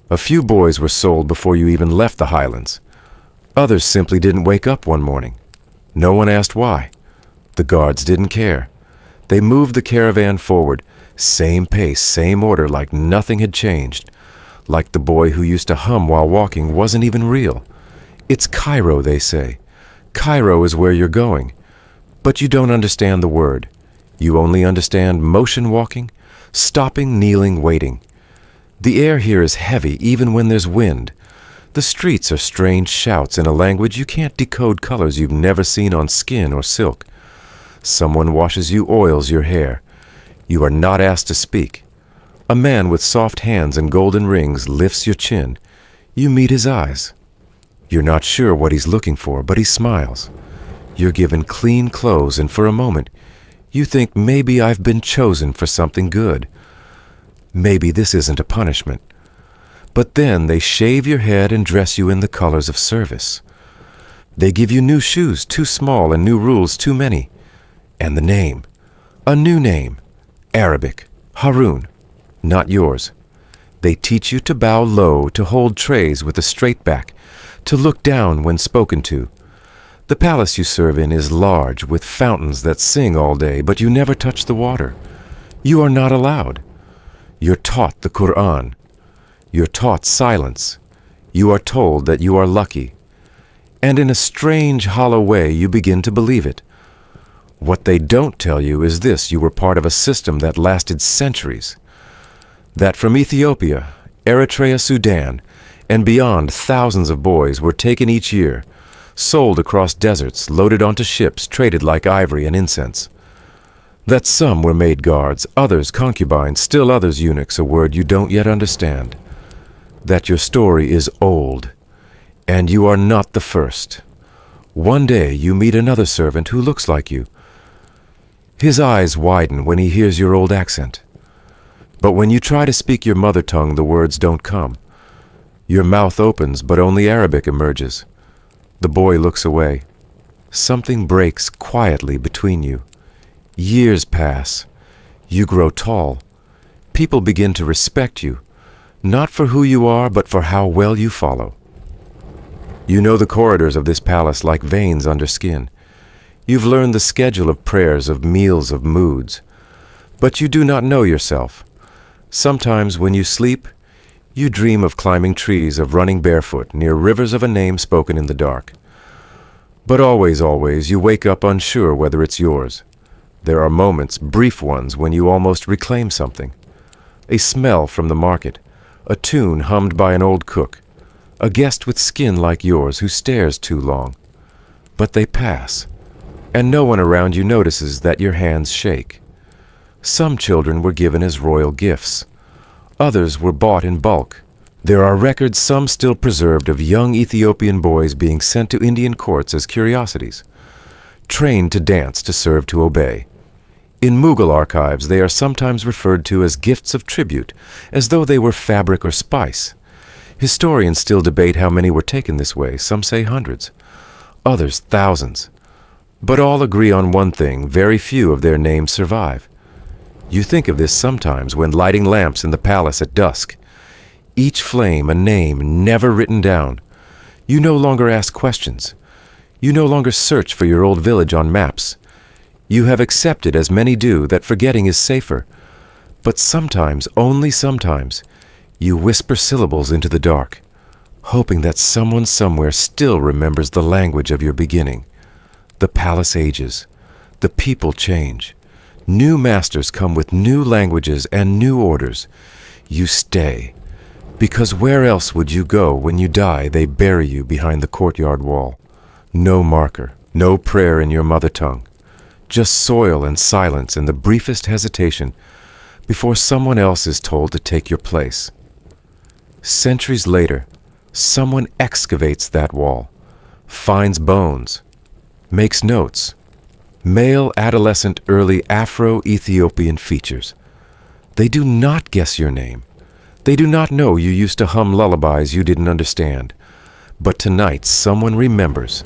A few boys were sold before you even left the highlands. Others simply didn't wake up one morning. No one asked why. The guards didn't care. They moved the caravan forward, same pace, same order, like nothing had changed. Like the boy who used to hum while walking wasn't even real. It's Cairo, they say. Cairo is where you're going. But you don't understand the word. You only understand motion walking, stopping, kneeling, waiting. The air here is heavy even when there's wind. The streets are strange shouts in a language you can't decode, colors you've never seen on skin or silk. Someone washes you, oils your hair. You are not asked to speak. A man with soft hands and golden rings lifts your chin. You meet his eyes. You're not sure what he's looking for, but he smiles. You're given clean clothes, and for a moment, you think maybe I've been chosen for something good. Maybe this isn't a punishment. But then they shave your head and dress you in the colors of service. They give you new shoes too small and new rules too many. And the name. A new name. Arabic. Harun. Not yours. They teach you to bow low, to hold trays with a straight back, to look down when spoken to. The palace you serve in is large, with fountains that sing all day, but you never touch the water. You are not allowed. You're taught the Quran. You're taught silence. You are told that you are lucky. And in a strange, hollow way, you begin to believe it. What they don't tell you is this: you were part of a system that lasted centuries. That from Ethiopia, Eritrea, Sudan, and beyond, thousands of boys were taken each year, sold across deserts, loaded onto ships, traded like ivory and incense. That some were made guards, others concubines, still others eunuchs, a word you don't yet understand. That your story is old, and you are not the first. One day you meet another servant who looks like you. His eyes widen when he hears your old accent. But when you try to speak your mother tongue, the words don't come. Your mouth opens, but only Arabic emerges. The boy looks away. Something breaks quietly between you. Years pass. You grow tall. People begin to respect you, not for who you are, but for how well you follow. You know the corridors of this palace like veins under skin. You've learned the schedule of prayers, of meals, of moods. But you do not know yourself. Sometimes when you sleep, you dream of climbing trees, of running barefoot near rivers, of a name spoken in the dark. But always, you wake up unsure whether it's yours. There are moments, brief ones, when you almost reclaim something. A smell from the market, a tune hummed by an old cook, a guest with skin like yours who stares too long. But they pass, and no one around you notices that your hands shake. Some children were given as royal gifts. Others were bought in bulk. There are records, some still preserved, of young Ethiopian boys being sent to Indian courts as curiosities, trained to dance, to serve, to obey. In Mughal archives, they are sometimes referred to as gifts of tribute, as though they were fabric or spice. Historians still debate how many were taken this way. Some say hundreds, others thousands. But all agree on one thing: very few of their names survive. You think of this sometimes when lighting lamps in the palace at dusk. Each flame a name never written down. You no longer ask questions. You no longer search for your old village on maps. You have accepted, as many do, that forgetting is safer. But sometimes, only sometimes, you whisper syllables into the dark, hoping that someone somewhere still remembers the language of your beginning. The palace ages. The people change. New masters come with new languages and new orders. You stay, because where else would you go when you die? They bury you behind the courtyard wall. No marker, no prayer in your mother tongue, just soil and silence and the briefest hesitation before someone else is told to take your place. Centuries later, someone excavates that wall, finds bones, makes notes. Male, adolescent, early Afro-Ethiopian features. They do not guess your name. They do not know you used to hum lullabies you didn't understand. But tonight someone remembers,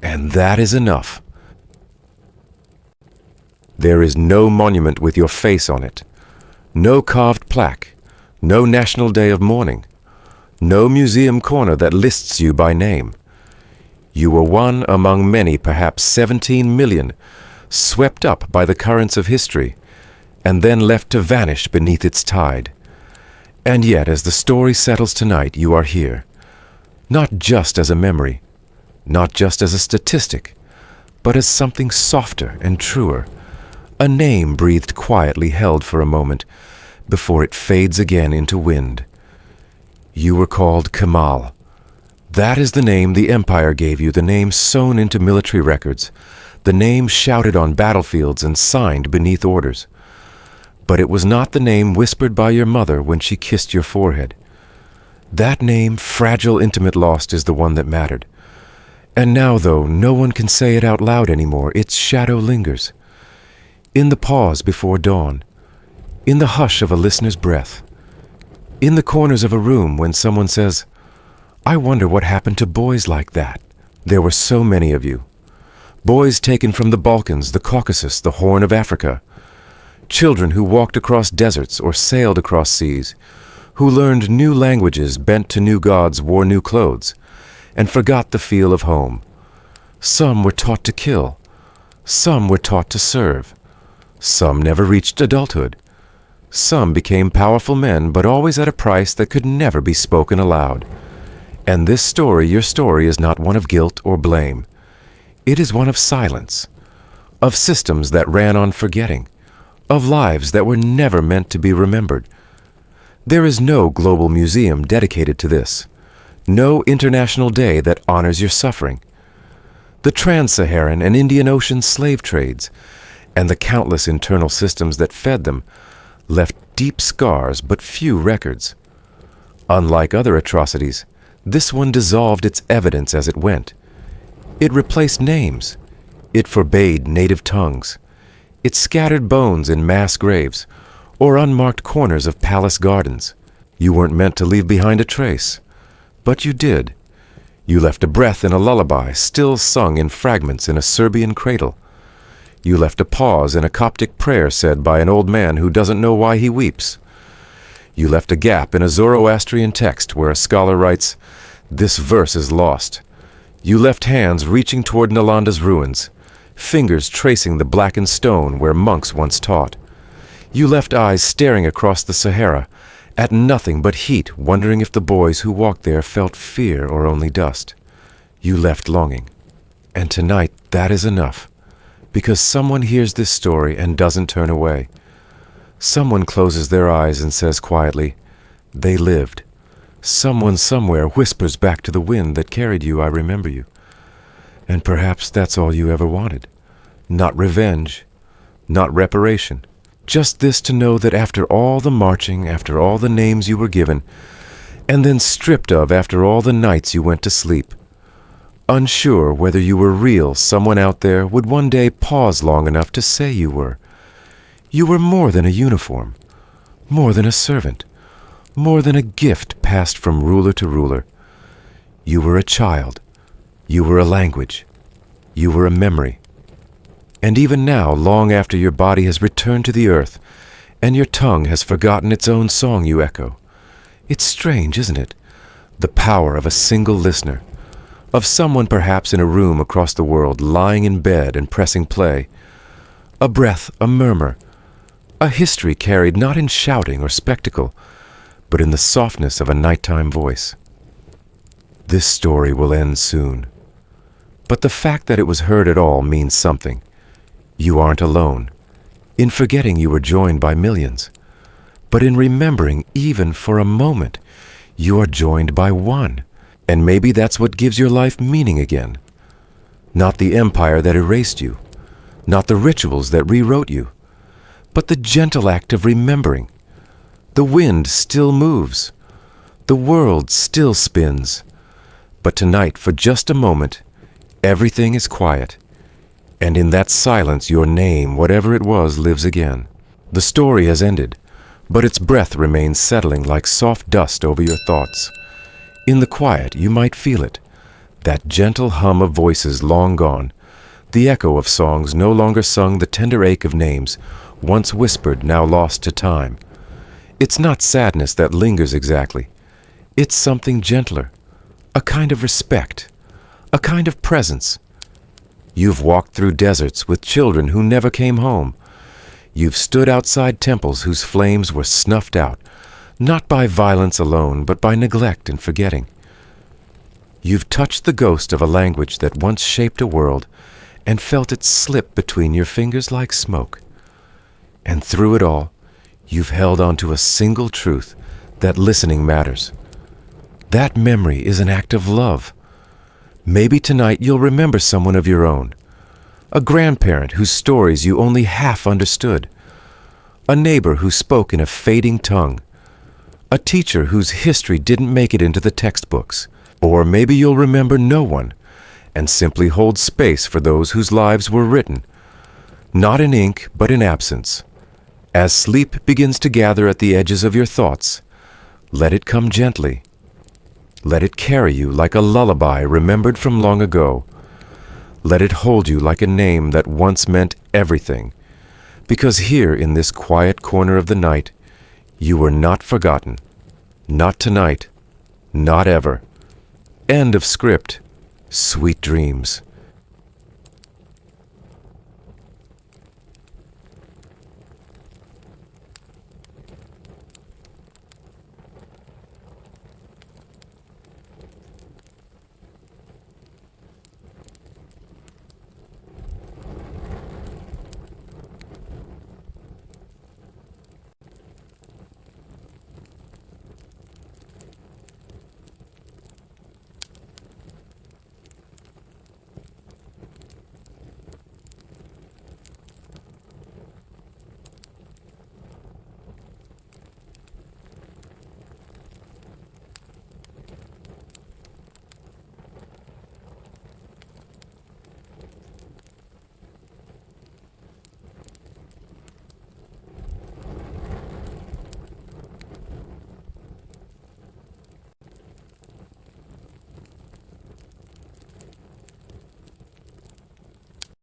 and that is enough. There is no monument with your face on it, no carved plaque, no national day of mourning, no museum corner that lists you by name. You were one among many, perhaps 17 million, swept up by the currents of history, and then left to vanish beneath its tide. And yet, as the story settles tonight, you are here, not just as a memory, not just as a statistic, but as something softer and truer, a name breathed quietly, held for a moment, before it fades again into wind. You were called Kemal. That is the name the empire gave you, the name sewn into military records, the name shouted on battlefields and signed beneath orders. But it was not the name whispered by your mother when she kissed your forehead. That name, fragile, intimate, lost, is the one that mattered. And now, though no one can say it out loud anymore, its shadow lingers. In the pause before dawn, in the hush of a listener's breath, in the corners of a room when someone says, "I wonder what happened to boys like that." There were so many of you. Boys taken from the Balkans, the Caucasus, the Horn of Africa. Children who walked across deserts or sailed across seas, who learned new languages, bent to new gods, wore new clothes, and forgot the feel of home. Some were taught to kill. Some were taught to serve. Some never reached adulthood. Some became powerful men, but always at a price that could never be spoken aloud. And this story, your story, is not one of guilt or blame. It is one of silence, of systems that ran on forgetting, of lives that were never meant to be remembered. There is no global museum dedicated to this, no international day that honors your suffering. The trans-Saharan and Indian Ocean slave trades, and the countless internal systems that fed them, left deep scars but few records. Unlike other atrocities, this one dissolved its evidence as it went. It replaced names. It forbade native tongues. It scattered bones in mass graves or unmarked corners of palace gardens. You weren't meant to leave behind a trace, but you did. You left a breath in a lullaby still sung in fragments in a Serbian cradle. You left a pause in a Coptic prayer said by an old man who doesn't know why he weeps. You left a gap in a Zoroastrian text where a scholar writes, "This verse is lost." You left hands reaching toward Nalanda's ruins, fingers tracing the blackened stone where monks once taught. You left eyes staring across the Sahara, at nothing but heat, wondering if the boys who walked there felt fear or only dust. You left longing. And tonight that is enough. Because someone hears this story and doesn't turn away. Someone closes their eyes and says quietly, "They lived." Someone somewhere whispers back to the wind that carried you, "I remember you." And perhaps that's all you ever wanted. Not revenge, not reparation. Just this to know that after all the marching, after all the names you were given, and then stripped of after all the nights you went to sleep, unsure whether you were real, someone out there would one day pause long enough to say you were. You were more than a uniform, more than a servant, more than a gift passed from ruler to ruler. You were a child. You were a language. You were a memory. And even now, long after your body has returned to the earth, and your tongue has forgotten its own song, you echo. It's strange, isn't it? The power of a single listener, of someone perhaps in a room across the world, lying in bed and pressing play. A breath, a murmur, a history carried not in shouting or spectacle, but in the softness of a nighttime voice. This story will end soon. But the fact that it was heard at all means something. You aren't alone. In forgetting you were joined by millions. But in remembering even for a moment, you are joined by one. And maybe that's what gives your life meaning again. Not the empire that erased you, not the rituals that rewrote you, but the gentle act of remembering. The wind still moves. The world still spins. But tonight, for just a moment, everything is quiet. And in that silence, your name, whatever it was, lives again. The story has ended, but its breath remains settling like soft dust over your thoughts. In the quiet, you might feel it, that gentle hum of voices long gone, the echo of songs no longer sung, the tender ache of names, once whispered, now lost to time. It's not sadness that lingers exactly. It's something gentler, a kind of respect, a kind of presence. You've walked through deserts with children who never came home. You've stood outside temples whose flames were snuffed out, not by violence alone, but by neglect and forgetting. You've touched the ghost of a language that once shaped a world and felt it slip between your fingers like smoke. And through it all, you've held on to a single truth, that listening matters. That memory is an act of love. Maybe tonight you'll remember someone of your own, a grandparent whose stories you only half understood, a neighbor who spoke in a fading tongue, a teacher whose history didn't make it into the textbooks. Or maybe you'll remember no one and simply hold space for those whose lives were written, not in ink but in absence. As sleep begins to gather at the edges of your thoughts, let it come gently. Let it carry you like a lullaby remembered from long ago. Let it hold you like a name that once meant everything, because here in this quiet corner of the night, you were not forgotten. Not tonight. Not ever. End of script. Sweet dreams.